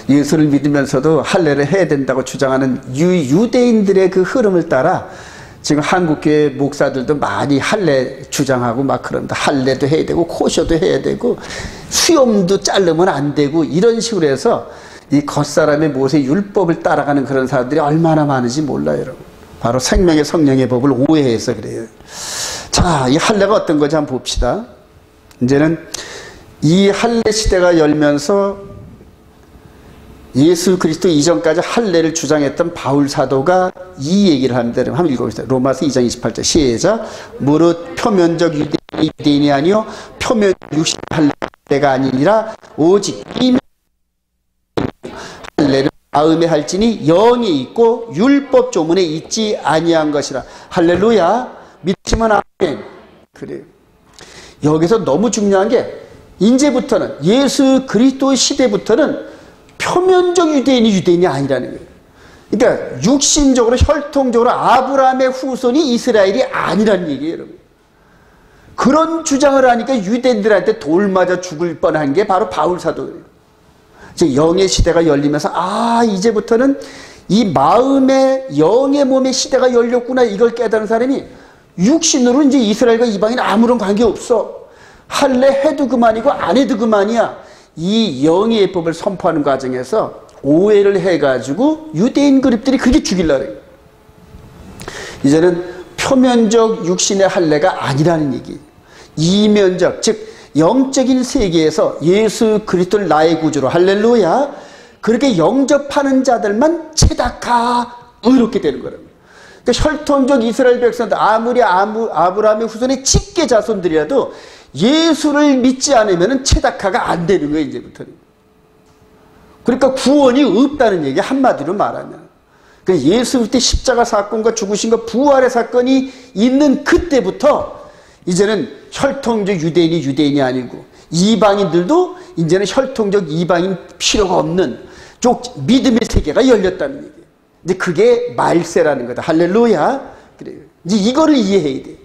예수를 믿으면서도 할례를 해야 된다고 주장하는 유대인들의 그 흐름을 따라 지금 한국교회 목사들도 많이 할례 주장하고 막 그런다. 할례도 해야 되고 코셔도 해야 되고 수염도 자르면 안 되고 이런 식으로 해서 이 겉사람의 모세 율법을 따라가는 그런 사람들이 얼마나 많은지 몰라요, 여러분. 바로 생명의 성령의 법을 오해해서 그래요. 자, 이 할례가 어떤 건지 한번 봅시다. 이제는 이 할례 시대가 열면서 예수 그리스도 이전까지 할례를 주장했던 바울 사도가 이 얘기를 합니다. 한번 읽어보세요. 로마서 2장 28절 시작. 무릇 표면적 유대인이 아니요 표면 육신 할례가 아니라 오직 이 할례는 마음에 할지니 영이 있고 율법 조문에 있지 아니한 것이라. 할렐루야. 믿으시면 아멘. 그래요. 여기서 너무 중요한 게 이제부터는 예수 그리스도 시대부터는 표면적 유대인이 아니라는 거예요. 그러니까 육신적으로 혈통적으로 아브라함의 후손이 이스라엘이 아니라는 얘기예요, 여러분. 그런 주장을 하니까 유대인들한테 돌 맞아 죽을 뻔한 게 바로 바울 사도예요. 영의 시대가 열리면서 이제부터는 이 마음의 영의 몸의 시대가 열렸구나 이걸 깨달은 사람이 육신으로 이제 이스라엘과 이방인 아무런 관계 없어. 할례 해도 그만이고 안 해도 그만이야. 이 영의 예법을 선포하는 과정에서 오해를 해가지고 유대인 그룹들이 그게 죽이려고 해요. 이제는 표면적 육신의 할례가 아니라는 얘기예요. 이면적, 즉 영적인 세계에서 예수 그리스도를 나의 구주로 할렐루야 그렇게 영접하는 자들만 체다카 의롭게 되는 거라고. 그러니까 혈통적 이스라엘 백성들 아무리 아브라함의 후손의 직계 자손들이라도 예수를 믿지 않으면 체다카가 안 되는 거예요, 이제부터는. 그러니까 구원이 없다는 얘기, 한마디로 말하면. 그러니까 예수 그리스도의 십자가 사건과 죽으신과 부활의 사건이 있는 그때부터 이제는 혈통적 유대인이 유대인이 아니고 이방인들도 이제는 혈통적 이방인 필요가 없는 쪽 믿음의 세계가 열렸다는 얘기예요. 근데 그게 말세라는 거다. 할렐루야. 그래요. 이제 이거를 이해해야 돼요.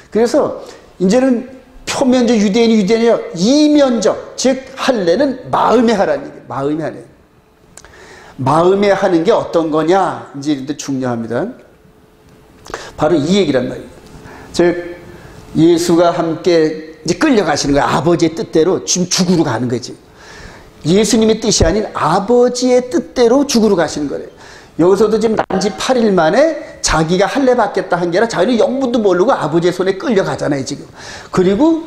그래서 이제는 표면적 유대인이 유대인이요. 이면적, 즉 할례는 마음에 하라는 얘기예요. 마음에 하래. 마음에 하는 게 어떤 거냐? 이제 중요합니다. 바로 이 얘기란 말이에요. 즉 예수가 함께 이제 끌려가시는 거예요. 아버지의 뜻대로 지금 죽으러 가는 거지. 예수님의 뜻이 아닌 아버지의 뜻대로 죽으러 가시는 거예요. 여기서도 지금 난지 8일 만에 자기가 할례 받겠다 한 게 아니라 자기는 영문도 모르고 아버지의 손에 끌려가잖아요, 지금. 그리고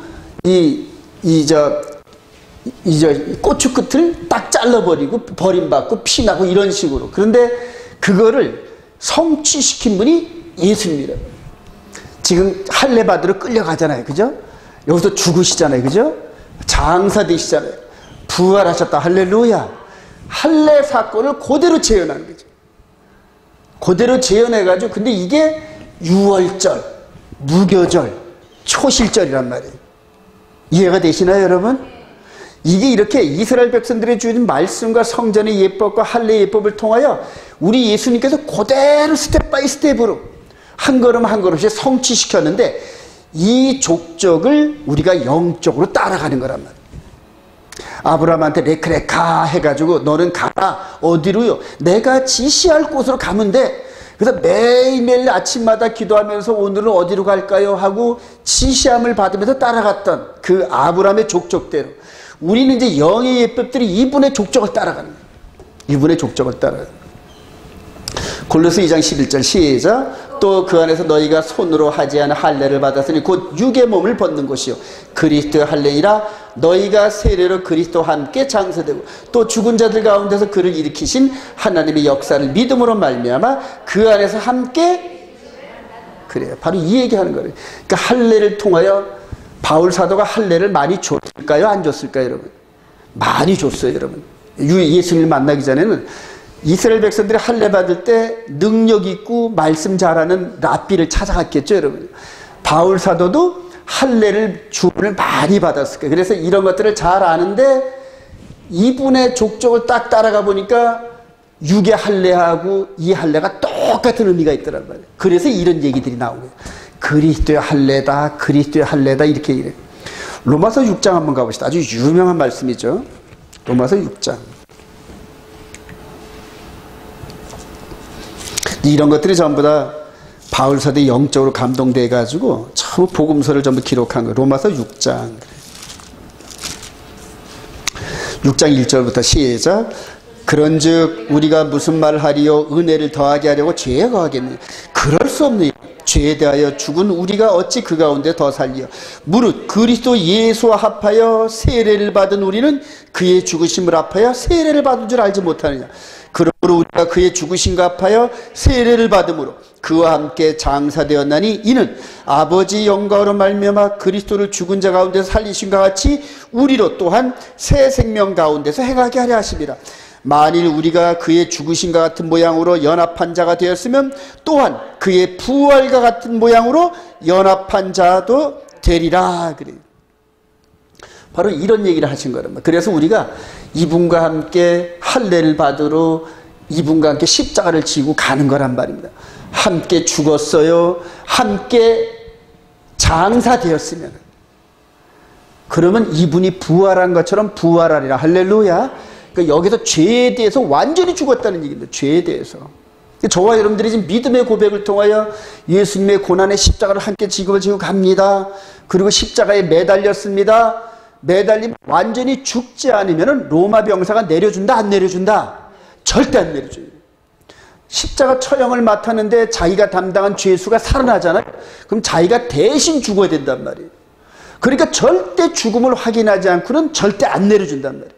고추 끝을 딱 잘라버리고 버림받고 피나고 이런 식으로. 그런데 그거를 성취시킨 분이 예수님이라고. 지금 할례 받으러 끌려가잖아요, 그죠? 여기서 죽으시잖아요, 그죠? 장사 되시잖아요. 부활하셨다, 할렐루야. 할례 사건을 그대로 재현하는 거죠. 그대로 재현해가지고, 근데 이게 유월절, 무교절, 초실절이란 말이에요. 이해가 되시나요, 여러분? 이게 이렇게 이스라엘 백성들의 주신 말씀과 성전의 예법과 할례의 예법을 통하여 우리 예수님께서 그대로 스텝 바이 스텝으로 한 걸음 한 걸음씩 성취시켰는데 이 족적을 우리가 영적으로 따라가는 거란 말이에요. 아브라함한테 레크레카 해가지고 너는 가라. 어디로요? 내가 지시할 곳으로 가면 돼. 그래서 매일매일 아침마다 기도하면서 오늘은 어디로 갈까요? 하고 지시함을 받으면서 따라갔던 그 아브라함의 족적대로 우리는 이제 영의 예법들이 이분의 족적을 따라가는 거예요. 이분의 족적을 따라가는 거예요. 골로새 2장 11절 시작. 또 그 안에서 너희가 손으로 하지 않은 할례를 받았으니 곧 육의 몸을 벗는 것이요 그리스도의 할례이라. 너희가 세례로 그리스도와 함께 장사되고 또 죽은 자들 가운데서 그를 일으키신 하나님의 역사를 믿음으로 말미암아 그 안에서 함께. 그래요. 바로 이 얘기하는 거예요. 그러니까 할례를 통하여 바울 사도가 할례를 많이 줬을까요? 안 줬을까요, 여러분? 많이 줬어요, 여러분. 예수님을 만나기 전에는 이스라엘 백성들이 할례 받을 때 능력 있고 말씀 잘하는 랍비를 찾아갔겠죠, 여러분. 바울 사도도 할례를 주문을 많이 받았을 거예요. 그래서 이런 것들을 잘 아는데 이분의 족적을 딱 따라가 보니까 육의 할례하고 이 할례가 똑같은 의미가 있더란 말이에요. 그래서 이런 얘기들이 나오는 거예요. 그리스도의 할례다, 그리스도의 할례다 이렇게 이래요. 로마서 6장 한번 가봅시다. 아주 유명한 말씀이죠. 로마서 6장. 이런 것들이 전부 다 바울 사도의 영적으로 감동돼 가지고 처음 복음서를 전부 기록한 거예요. 로마서 6장. 6장 1절부터 시작. 그런즉 우리가 무슨 말을 하리요? 은혜를 더하게 하려고 죄에 거하겠느냐? 그럴 수 없느냐? 죄에 대하여 죽은 우리가 어찌 그 가운데 더 살리요? 무릇 그리스도 예수와 합하여 세례를 받은 우리는 그의 죽으심을 합하여 세례를 받은 줄 알지 못하느냐? 그러므로 우리가 그의 죽으심과 합하여 세례를 받음으로 그와 함께 장사되었나니 이는 아버지 영광으로 말미암아 그리스도를 죽은 자 가운데서 살리심과 같이 우리로 또한 새 생명 가운데서 행하게 하려 하심이라. 만일 우리가 그의 죽으심과 같은 모양으로 연합한 자가 되었으면 또한 그의 부활과 같은 모양으로 연합한 자도 되리라. 그래요. 바로 이런 얘기를 하신 거란 말이에요. 그래서 우리가 이분과 함께 할례를 받으러 이분과 함께 십자가를 지고 가는 거란 말입니다. 함께 죽었어요. 함께 장사되었으면 그러면 이분이 부활한 것처럼 부활하리라. 할렐루야. 그러니까 여기서 죄에 대해서 완전히 죽었다는 얘기입니다. 죄에 대해서. 저와 여러분들이 지금 믿음의 고백을 통하여 예수님의 고난의 십자가를 함께 지고 갑니다. 그리고 십자가에 매달렸습니다. 매달리면 완전히 죽지 않으면 로마 병사가 내려준다, 안 내려준다? 절대 안 내려줘요. 십자가 처형을 맡았는데 자기가 담당한 죄수가 살아나잖아요. 그럼 자기가 대신 죽어야 된단 말이에요. 그러니까 절대 죽음을 확인하지 않고는 절대 안 내려준단 말이에요.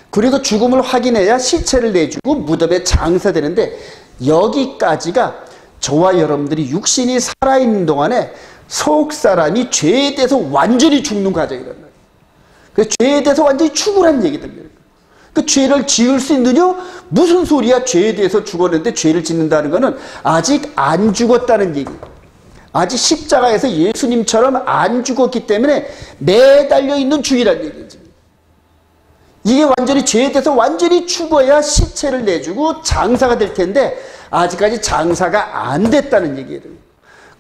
그리고 죽음을 확인해야 시체를 내주고 무덤에 장사되는데 여기까지가 저와 여러분들이 육신이 살아있는 동안에 속 사람이 죄에 대해서 완전히 죽는 과정이란 말이에요. 그래서 죄에 대해서 완전히 죽으라는 얘기입니다. 그 죄를 지을 수 있느냐? 무슨 소리야? 죄에 대해서 죽었는데 죄를 짓는다는 것은 아직 안 죽었다는 얘기예요. 아직 십자가에서 예수님처럼 안 죽었기 때문에 매달려 있는 중이라는 얘기죠. 이게 완전히 죄에 대해서 완전히 죽어야 시체를 내주고 장사가 될 텐데 아직까지 장사가 안 됐다는 얘기예요.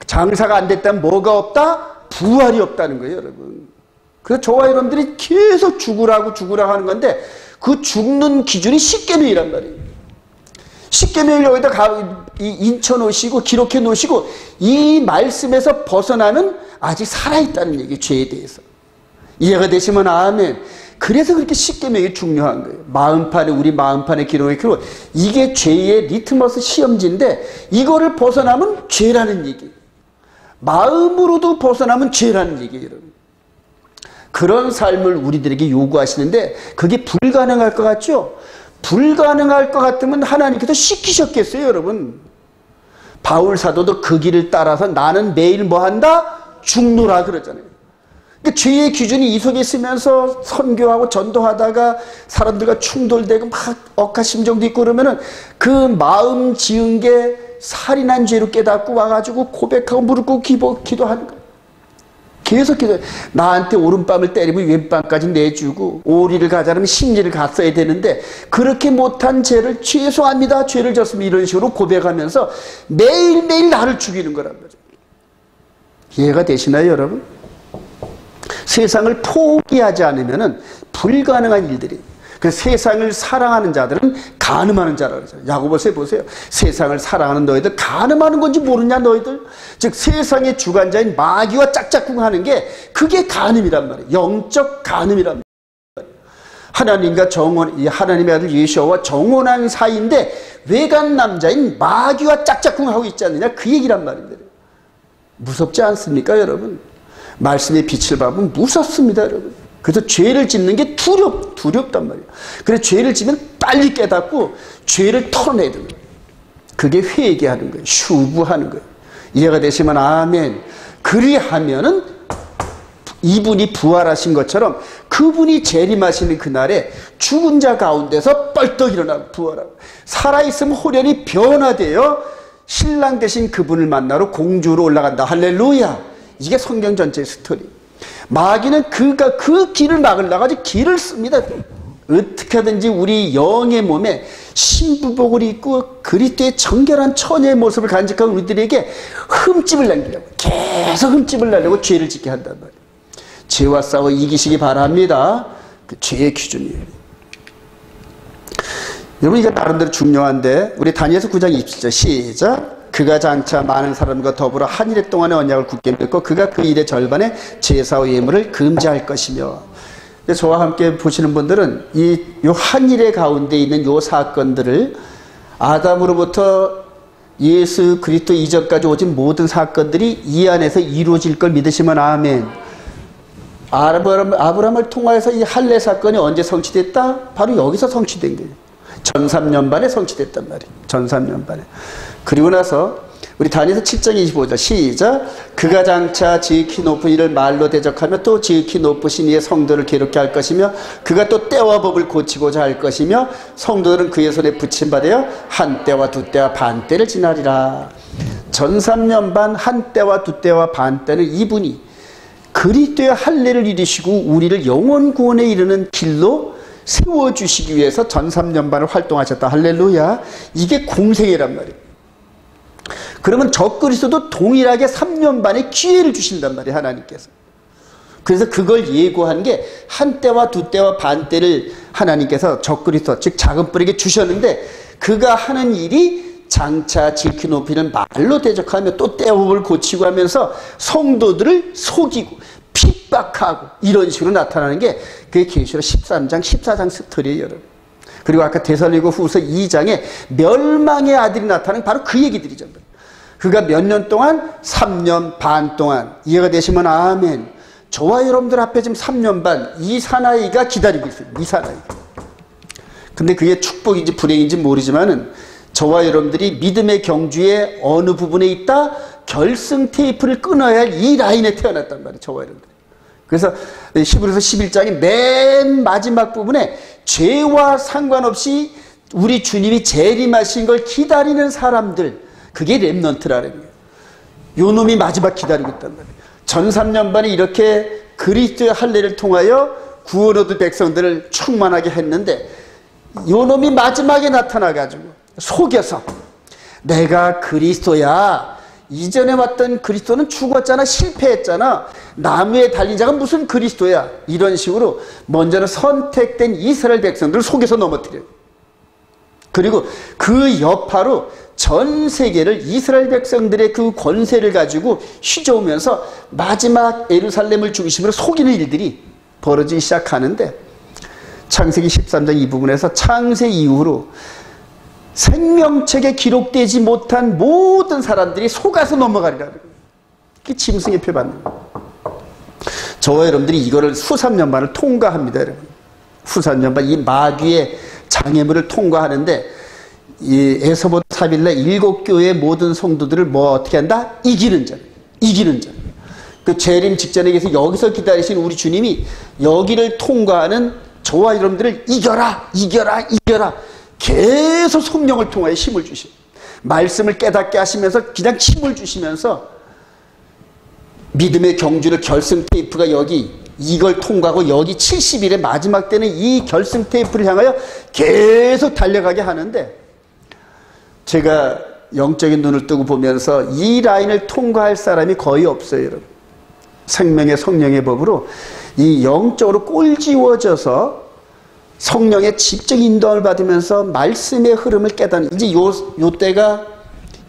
장사가 안 됐다면 뭐가 없다? 부활이 없다는 거예요, 여러분. 그래서 저와 여러분들이 계속 죽으라고 하는 건데 그 죽는 기준이 십계명이란 말이에요. 십계명을 여기다 인쳐 놓으시고 기록해 놓으시고 이 말씀에서 벗어나면 아직 살아있다는 얘기예요. 죄에 대해서. 이해가 되시면 아멘. 그래서 그렇게 십계명이 중요한 거예요. 마음판에 우리 마음판에 기록해 놓고 이게 죄의 리트머스 시험지인데 이거를 벗어나면 죄라는 얘기예요. 마음으로도 벗어나면 죄라는 얘기예요. 여러분. 그런 삶을 우리들에게 요구하시는데 그게 불가능할 것 같죠? 불가능할 것 같으면 하나님께서 시키셨겠어요, 여러분. 바울 사도도 그 길을 따라서 나는 매일 뭐 한다? 죽노라 그러잖아요. 그러니까 죄의 기준이 이 속에 있으면서 선교하고 전도하다가 사람들과 충돌되고 막 억하심정도 있고 그러면은 그 마음 지은 게 살인한 죄로 깨닫고 와가지고 고백하고 무릎 꿇고 기도하는 거예요. 계속 기도해. 나한테 오른밤을 때리면 왼밤까지 내주고 오리를 가자면 심리를 갔어야 되는데 그렇게 못한 죄를 죄송합니다. 죄를 졌으면 이런 식으로 고백하면서 매일매일 나를 죽이는 거란 말이에요. 이해가 되시나요, 여러분? 세상을 포기하지 않으면 불가능한 일들이. 그래서 세상을 사랑하는 자들은 간음하는 자라고 그러죠. 야고보서에 보세요. 세상을 사랑하는 너희들 간음하는 건지 모르냐 너희들. 즉 세상의 주관자인 마귀와 짝짝꿍하는 게 그게 간음이란 말이에요. 영적 간음이란 말이에요. 하나님과 하나님의 아들 예수와 정혼한 사이인데 외간 남자인 마귀와 짝짝꿍하고 있지 않느냐 그 얘기란 말입니다. 무섭지 않습니까, 여러분? 말씀의 빛을 받으면 무섭습니다, 여러분. 그래서 죄를 짓는 게 두렵단 말이에요. 그래서 죄를 지면 빨리 깨닫고 죄를 털어내야 됩니다. 그게 회개하는 거예요. 슈브하는 거예요. 이해가 되시면 아멘. 그리하면은 이분이 부활하신 것처럼 그분이 재림하시는 그날에 죽은 자 가운데서 뻘떡 일어나고 부활하고 살아있으면 호련히 변화되어 신랑 되신 그분을 만나러 공주로 올라간다. 할렐루야. 이게 성경 전체의 스토리. 마귀는 그 길을 막으려고 아주 길을 씁니다. 어떻게 하든지 우리 영의 몸에 신부복을 입고 그리스도의 정결한 처녀의 모습을 간직한 우리들에게 흠집을 남기려고 계속 흠집을 내려고 죄를 짓게 한단 말이에요. 죄와 싸워 이기시기 바랍니다. 그 죄의 기준이에요. 여러분 이게 나름대로 중요한데 우리 다니엘서 9장 27절 시작. 그가 장차 많은 사람과 더불어 한 일 동안의 언약을 굳게 맺고 그가 그 일의 절반에 제사와 예물을 금지할 것이며. 저와 함께 보시는 분들은 요 한 일의 가운데 있는 요 사건들을 아담으로부터 예수 그리스도 이전까지 오진 모든 사건들이 이 안에서 이루어질 걸 믿으시면 아멘. 아브라함을 통하여서 이 할례 사건이 언제 성취됐다? 바로 여기서 성취된 거예요. 전 3년반에 성취됐단 말이에요. 전 3년반에. 그리고 나서 우리 다니엘서 7장 25절 시작. 그가 장차 지극히 높은 이를 말로 대적하며 또 지극히 높으신 이의 성도를 괴롭게 할 것이며 그가 또 때와 법을 고치고자 할 것이며 성도들은 그의 손에 붙임받아 한 때와 두 때와 반 때를 지나리라. 전 3년 반 한 때와 두 때와 반 때는 이분이 그리스도의 할례를 이루시고 우리를 영원 구원에 이르는 길로 세워주시기 위해서 전 3년 반을 활동하셨다. 할렐루야. 이게 공생애란 말이에요. 그러면 적그리스도도 동일하게 3년 반의 기회를 주신단 말이에요. 하나님께서. 그래서 그걸 예고한 게 한 때와 두 때와 반 때를 하나님께서 적그리스도 즉 작은 뿔에게 주셨는데 그가 하는 일이 장차 지극히 높이는 말로 대적하며 또 때법을 고치고 하면서 성도들을 속이고 핍박하고 이런 식으로 나타나는 게 그게 계시록 13장 14장 스토리예요, 여러분. 그리고 아까 데살로니가 후서 2장에 멸망의 아들이 나타나는 바로 그 얘기들이죠. 그가 몇 년 동안? 3년 반 동안. 이해가 되시면 아멘. 저와 여러분들 앞에 지금 3년 반 이 사나이가 기다리고 있어요. 이 사나이. 근데 그게 축복인지 불행인지 모르지만은 저와 여러분들이 믿음의 경주의 어느 부분에 있다? 결승 테이프를 끊어야 할 이 라인에 태어났단 말이에요. 저와 여러분들. 그래서 히브리서 11장의 맨 마지막 부분에 죄와 상관없이 우리 주님이 재림하신 걸 기다리는 사람들, 그게 렘넌트라는 거예요. 요 놈이 마지막 기다리고 있단 말이에요. 전 3년반에 이렇게 그리스도의 할례를 통하여 구원 얻은 백성들을 충만하게 했는데 요 놈이 마지막에 나타나가지고 속여서 내가 그리스도야. 이전에 왔던 그리스도는 죽었잖아. 실패했잖아. 나무에 달린 자가 무슨 그리스도야. 이런 식으로 먼저는 선택된 이스라엘 백성들을 속여서 넘어뜨려요. 그리고 그 여파로 전 세계를 이스라엘 백성들의 그 권세를 가지고 휘저으면서 마지막 예루살렘을 중심으로 속이는 일들이 벌어지기 시작하는데 창세기 13장 이 부분에서 창세 이후로 생명책에 기록되지 못한 모든 사람들이 속아서 넘어가리라는 거예요. 그게 짐승의 표받는 거예요. 저와 여러분들이 이거를 후3년반을 통과합니다. 여러분. 후3년반 이 마귀의 장애물을 통과하는데 이 에서부터 3일날 7교회의 모든 성도들을 뭐 어떻게 한다? 이기는 자. 이기는 자. 그 재림 직전에 계서 여기서 기다리신 우리 주님이 여기를 통과하는 저와 여러분들을 이겨라, 이겨라, 이겨라. 계속 성령을 통하여 힘을 주시고 말씀을 깨닫게 하시면서 그냥 힘을 주시면서 믿음의 경주를 결승 테이프가 여기 이걸 통과하고 여기 70일의 마지막 때는 이 결승 테이프를 향하여 계속 달려가게 하는데 제가 영적인 눈을 뜨고 보면서 이 라인을 통과할 사람이 거의 없어요. 여러분. 생명의 성령의 법으로 이 영적으로 꼴지워져서 성령의 직접 인도를 받으면서 말씀의 흐름을 깨닫는 이제 요 때가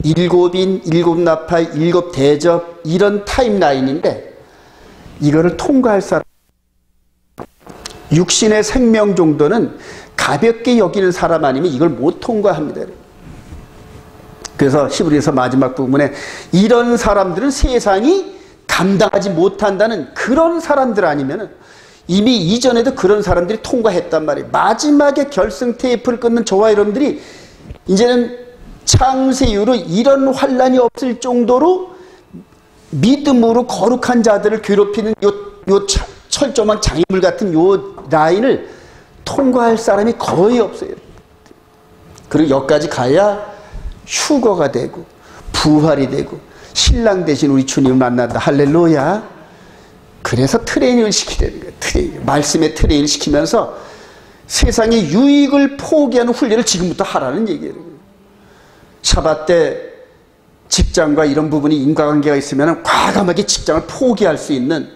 일곱인, 일곱 나파, 일곱 대접 이런 타임라인인데 이거를 통과할 사람 육신의 생명 정도는 가볍게 여기는 사람 아니면 이걸 못 통과합니다. 그래서 히브리서 마지막 부분에 이런 사람들은 세상이 감당하지 못한다는 그런 사람들 아니면은 이미 이전에도 그런 사람들이 통과했단 말이에요. 마지막에 결승 테이프를 끊는 저와 여러분들이 이제는 창세 이후로 이런 환란이 없을 정도로 믿음으로 거룩한 자들을 괴롭히는 요 철조망 장애물 같은 요 라인을 통과할 사람이 거의 없어요. 그리고 여기까지 가야 휴거가 되고 부활이 되고 신랑 대신 우리 주님을 만난다. 할렐루야. 그래서 트레이닝을 시키려는 거예요. 트레이닝. 말씀의 트레이닝을 시키면서 세상의 유익을 포기하는 훈련을 지금부터 하라는 얘기예요. 샤bat 때 직장과 이런 부분이 인과관계가 있으면 과감하게 직장을 포기할 수 있는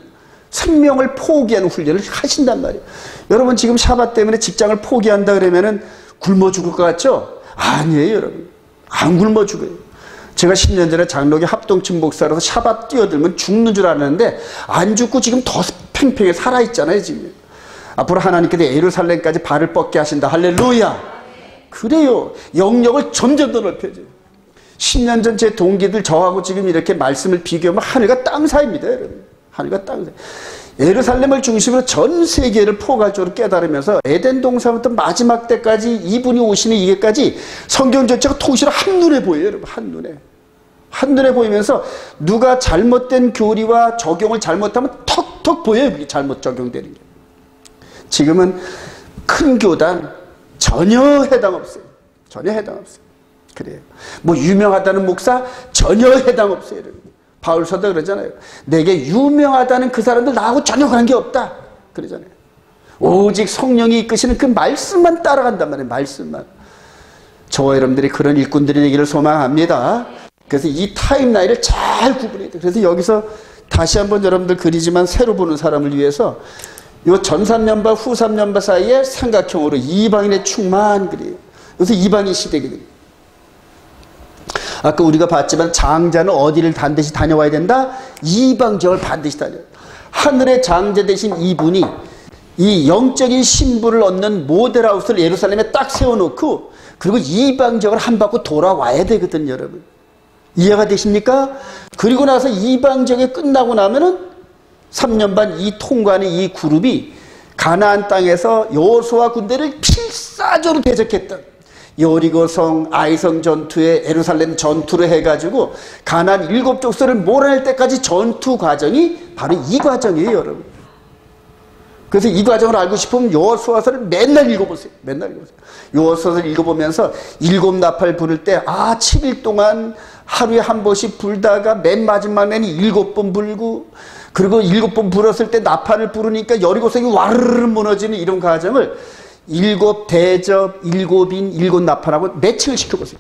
생명을 포기하는 훈련을 하신단 말이에요. 여러분 지금 샤bat 때문에 직장을 포기한다 그러면은 굶어 죽을 것 같죠? 아니에요, 여러분. 안 굶어 죽어요. 제가 10년 전에 장로교 합동층 목사라서 샤bat 뛰어들면 죽는 줄 알았는데 안 죽고 지금 더 팽팽해 살아있잖아요, 지금. 앞으로 하나님께서 예루살렘까지 발을 뻗게 하신다. 할렐루야. 그래요. 영역을 점점 더 넓혀져요. 10년 전 제 동기들 저하고 지금 이렇게 말씀을 비교하면 하늘과 땅 사이입니다, 여러분. 하늘과 땅 사이. 예루살렘을 중심으로 전 세계를 포괄적으로 깨달으면서 에덴 동산부터 마지막 때까지 이분이 오시는 이게까지 성경 전체가 통째로 한눈에 보여요, 여러분. 한눈에. 한눈에 보이면서 누가 잘못된 교리와 적용을 잘못하면 턱턱 보여요, 그게 잘못 적용되는 게. 지금은 큰 교단 전혀 해당 없어요. 전혀 해당 없어요. 그래요. 뭐 유명하다는 목사 전혀 해당 없어요, 여러분. 바울서도 그러잖아요. 내게 유명하다는 그 사람들 나하고 전혀 관계없다. 그러잖아요. 오직 성령이 이끄시는 그 말씀만 따라간단 말이에요. 말씀만. 저와 여러분들이 그런 일꾼들이 되기를 소망합니다. 그래서 이 타임라인을 잘 구분해야 돼요. 그래서 여기서 다시 한번 여러분들 그리지만 새로 보는 사람을 위해서 요 전 3년바 후 3년바 사이에 삼각형으로 이방인의 충만 그래요. 그래서 이방인 시대거든요. 아까 우리가 봤지만 장자는 어디를 반드시 다녀와야 된다? 이방 지역을 반드시 다녀야 된다. 하늘의 장자 되신 이분이 이 영적인 신부를 얻는 모델하우스를 예루살렘에 딱 세워놓고 그리고 이방 지역을 한 바퀴 돌아와야 되거든, 여러분. 이해가 되십니까? 그리고 나서 이방 지역이 끝나고 나면은 3년 반 이 통과하는 이 그룹이 가나안 땅에서 여호수아 군대를 필사적으로 대적했던 여리고성, 아이성 전투에 예루살렘 전투를 해가지고 가나안 7족속을 몰아낼 때까지 전투 과정이 바로 이 과정이에요, 여러분. 그래서 이 과정을 알고 싶으면 여호수아서를 맨날 읽어보세요. 맨날 읽어보세요. 여호수아서를 읽어보면서 7나팔 부를 때 7일 동안 하루에 한 번씩 불다가 맨 마지막에는 7번 불고, 그리고 7번 불었을 때 나팔을 부르니까 여리고성이 와르르 무너지는 이런 과정을 7대접, 7인, 7나팔하고 매칭을 시켜보세요.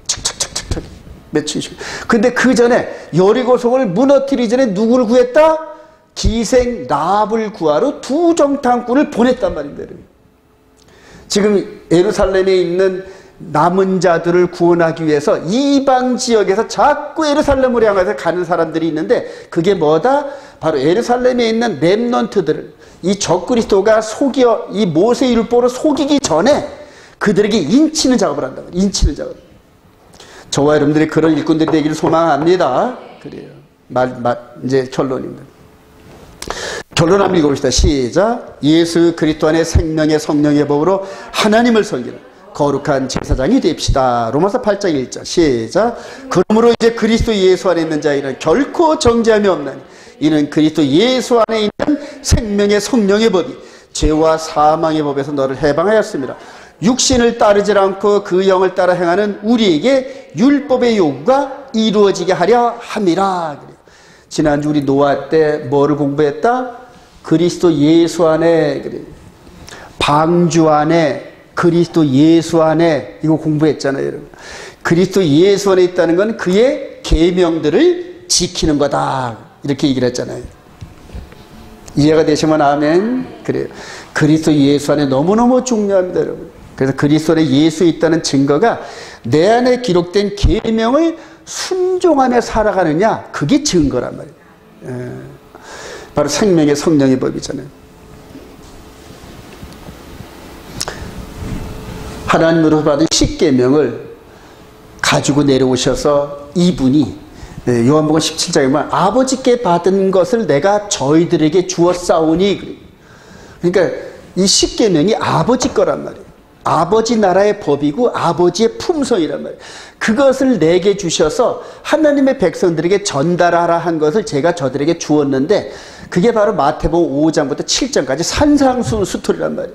착착착착착 매칭 시켜. 근데 그 전에 여리고성을 무너뜨리기 전에 누구를 구했다? 기생 라합을 구하러 2정탐꾼을 보냈단 말입니다. 지금 예루살렘에 있는 남은 자들을 구원하기 위해서 이방 지역에서 자꾸 예루살렘으로 향해서 가는 사람들이 있는데, 그게 뭐다? 바로 예루살렘에 있는 렘넌트들을 이 적그리스도가 속여 이 모세율법으로 속이기 전에 그들에게 인치는 작업을 한다. 인치는 작업. 저와 여러분들이 그런 일꾼들이 되기를 소망합니다. 그래요. 이제 결론입니다. 결론 한번 읽어봅시다. 시작. 예수 그리스도 안에 생명의 성령의 법으로 하나님을 섬기는 거룩한 제사장이 됩시다. 로마서 8장 1절. 시작. 그러므로 이제 그리스도 예수 안에 있는 자에는 결코 정죄함이 없나니 이는 그리스도 예수 안에 있는 생명의 성령의 법이 죄와 사망의 법에서 너를 해방하였습니다. 육신을 따르지 않고 그 영을 따라 행하는 우리에게 율법의 요구가 이루어지게 하려 함이라. 지난주 우리 노아 때 뭐를 공부했다? 그리스도 예수 안에, 방주 안에, 그리스도 예수 안에, 이거 공부했잖아요, 여러분. 그리스도 예수 안에 있다는 건 그의 계명들을 지키는 거다, 이렇게 얘기를 했잖아요. 이해가 되시면 아멘. 그래요. 그리스도 예수 안에 너무너무 중요합니다, 여러분. 그래서 그리스도 안에 예수에 있다는 증거가 내 안에 기록된 계명을 순종하며 살아가느냐, 그게 증거란 말이에요. 바로 생명의 성령의 법이잖아요. 하나님으로서 받은 십계명을 가지고 내려오셔서 이분이 요한복음 17장에 보면 아버지께 받은 것을 내가 저희들에게 주었사오니, 그러니까 이 십계명이 아버지 거란 말이에요. 아버지 나라의 법이고 아버지의 품성이란 말이에요. 그것을 내게 주셔서 하나님의 백성들에게 전달하라 한 것을 제가 저들에게 주었는데, 그게 바로 마태복음 5장부터 7장까지 산상수훈 말이에요.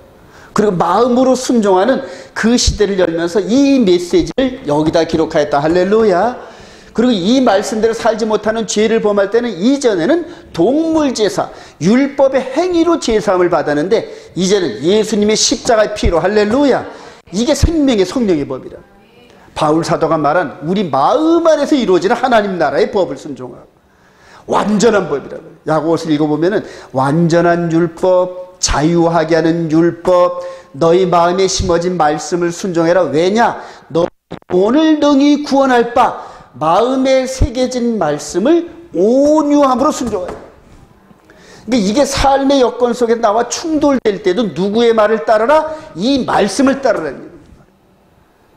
그리고 마음으로 순종하는 그 시대를 열면서 이 메시지를 여기다 기록하였다. 할렐루야. 그리고 이 말씀대로 살지 못하는 죄를 범할 때는 이전에는 동물제사, 율법의 행위로 제사함을 받았는데 이제는 예수님의 십자가의 피로, 할렐루야, 이게 생명의 성령의 법이라. 바울 사도가 말한 우리 마음 안에서 이루어지는 하나님 나라의 법을 순종하고 완전한 법이라고. 야고보서 읽어보면은 완전한 율법, 자유하게 하는 율법, 너희 마음에 심어진 말씀을 순종해라. 왜냐? 너 오늘 능히 구원할 바 마음에 새겨진 말씀을 온유함으로 순종하라. 그러니까 이게 삶의 여건 속에 나와 충돌될 때도 누구의 말을 따르라? 이 말씀을 따르라는 거예요.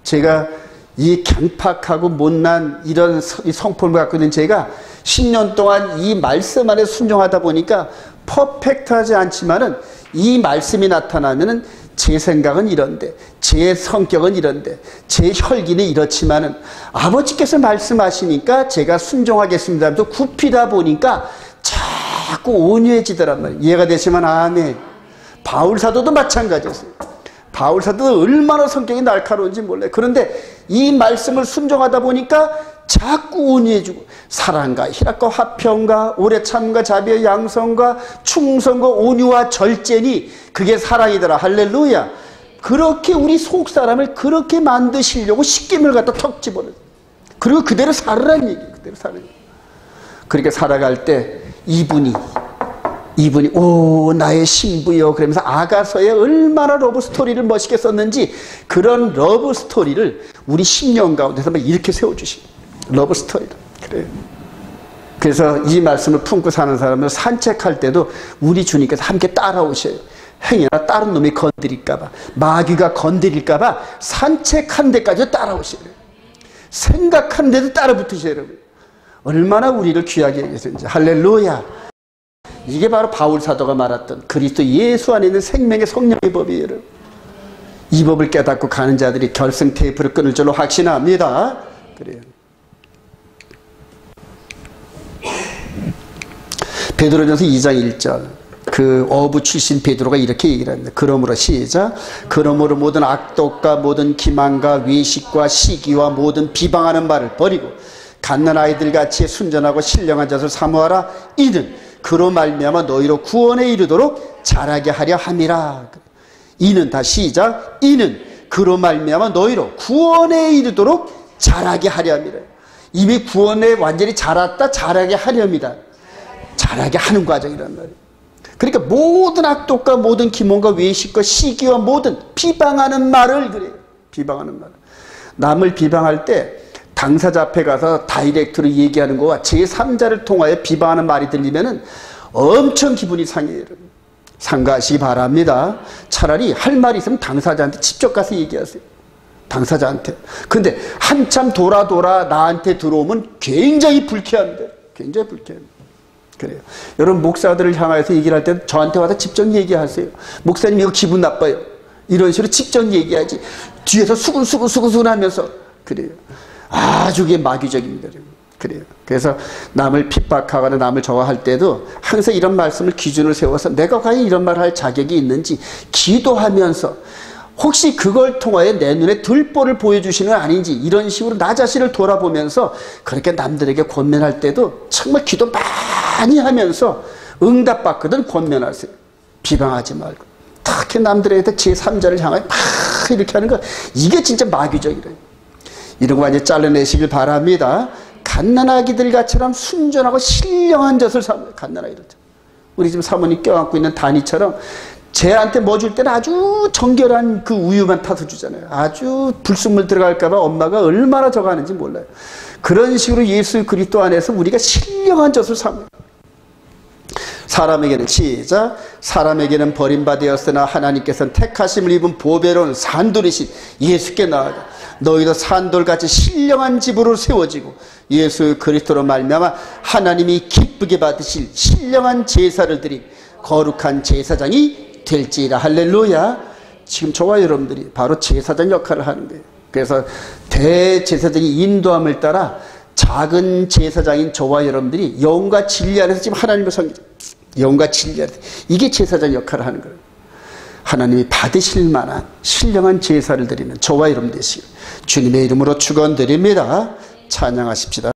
제가 이 강팍하고 못난 이런 성품을 갖고 있는 제가 10년 동안 이 말씀 안에 순종하다 보니까 퍼펙트하지 않지만은 이 말씀이 나타나면은 제 생각은 이런데, 제 성격은 이런데, 제 혈기는 이렇지만은 아버지께서 말씀하시니까 제가 순종하겠습니다 하면서 굽히다 보니까 자꾸 온유해지더란 말이에요. 이해가 되시면 아멘. 바울 사도도 마찬가지였어요. 바울 사도도 얼마나 성격이 날카로운지 몰라요. 그런데 이 말씀을 순종하다 보니까 자꾸 온유해지고, 사랑과 희락과 화평과 오래 참과 자비와 양성과 충성과 온유와 절제니 그게 사랑이더라. 할렐루야. 그렇게 우리 속 사람을 그렇게 만드시려고 십계명을 갖다 턱 집어넣어요. 그리고 그대로 살으라는 얘기예요. 그대로 살아요. 그렇게 살아갈 때 이분이 오 나의 신부여 그러면서 아가서에 얼마나 러브 스토리를 멋있게 썼는지, 그런 러브 스토리를 우리 10년 가운데서 막 이렇게 세워주십니다. 러브 스토리를. 그래요. 그래서 이 말씀을 품고 사는 사람은 산책할 때도 우리 주님께서 함께 따라오셔요. 행여나 다른 놈이 건드릴까봐, 마귀가 건드릴까봐 산책한 데까지 따라오셔요. 생각한 데도 따라 붙으셔요. 여러분. 얼마나 우리를 귀하게 여기셨는지. 할렐루야. 이게 바로 바울 사도가 말했던 그리스도 예수 안에 있는 생명의 성령의 법이에요. 여러분. 이 법을 깨닫고 가는 자들이 결승 테이프를 끊을 줄로 확신합니다. 그래요. 베드로전서 2장 1절. 그 어부 출신 베드로가 이렇게 얘기를 합니다. 그러므로 시작. 그러므로 모든 악독과 모든 기만과 외식과 시기와 모든 비방하는 말을 버리고 갓난 아이들같이 순전하고 신령한 자를 사모하라. 이는 그로 말미암아 너희로 구원에 이르도록 자라게 하려 함이라. 이는 다 시작. 이는 그로 말미암아 너희로 구원에 이르도록 자라게 하려 함이라. 이미 구원에 완전히 자랐다 자라게 하렵니다. 자라게 하는 과정이란 말이에요. 그러니까 모든 악독과 모든 기mon과 외식과 시기와 모든 비방하는 말을 그래요. 비방하는 말. 남을 비방할 때 당사자 앞에 가서 다이렉트로 얘기하는 거와 제3자를 통하여 비방하는 말이 들리면은 엄청 기분이 상해요. 삼가하시기 바랍니다. 차라리 할 말이 있으면 당사자한테 직접 가서 얘기하세요. 당사자한테. 근데 한참 돌아 나한테 들어오면 굉장히 불쾌합니다. 굉장히 불쾌합니다. 그래요. 여러분 목사들을 향해서 얘기를 할 때 저한테 와서 직접 얘기하세요. 목사님 이거 기분 나빠요. 이런 식으로 직접 얘기하지. 뒤에서 수근수근 하면서 그래요. 아주 그게 마귀적입니다. 그래요. 그래서 남을 핍박하거나 남을 저하할 때도 항상 이런 말씀을 기준을 세워서 내가 과연 이런 말을 할 자격이 있는지 기도하면서 혹시 그걸 통하여 내 눈에 들보를 보여주시는 아닌지 이런 식으로 나 자신을 돌아보면서 그렇게 남들에게 권면할 때도 정말 기도 많이 하면서 응답받거든 권면하세요. 비방하지 말고. 특히 남들에게 제3자를 향하여 막 이렇게 하는 거 이게 진짜 마귀적이래요. 이런 거 완전히 잘라내시길 바랍니다. 갓난아기들 같처럼 순전하고 신령한 젖을 사모해요. 갓난아기들. 우리 지금 사모님 껴안고 있는 다니처럼 쟤한테 뭐 줄 때는 아주 정결한 그 우유만 타서 주잖아요. 아주 불순물 들어갈까봐 엄마가 얼마나 저거 하는지 몰라요. 그런 식으로 예수 그리스도 안에서 우리가 신령한 젖을 사모해요. 사람에게는 시작. 사람에게는 버림받았으나 하나님께서는 택하심을 입은 보배로운 산돌이신 예수께 나아가 너희도 산돌같이 신령한 집으로 세워지고 예수 그리스도로 말미암아 하나님이 기쁘게 받으실 신령한 제사를 드린 거룩한 제사장이 될지라. 할렐루야. 지금 저와 여러분들이 바로 제사장 역할을 하는 거예요. 그래서 대제사장이 인도함을 따라 작은 제사장인 저와 여러분들이 영과 진리 안에서 지금 하나님을 섬기죠. 영과 진리 안에서 이게 제사장 역할을 하는 거예요. 하나님이 받으실 만한 신령한 제사를 드리는 저와 여러분 되시길 주님의 이름으로 축원드립니다. 찬양하십시다.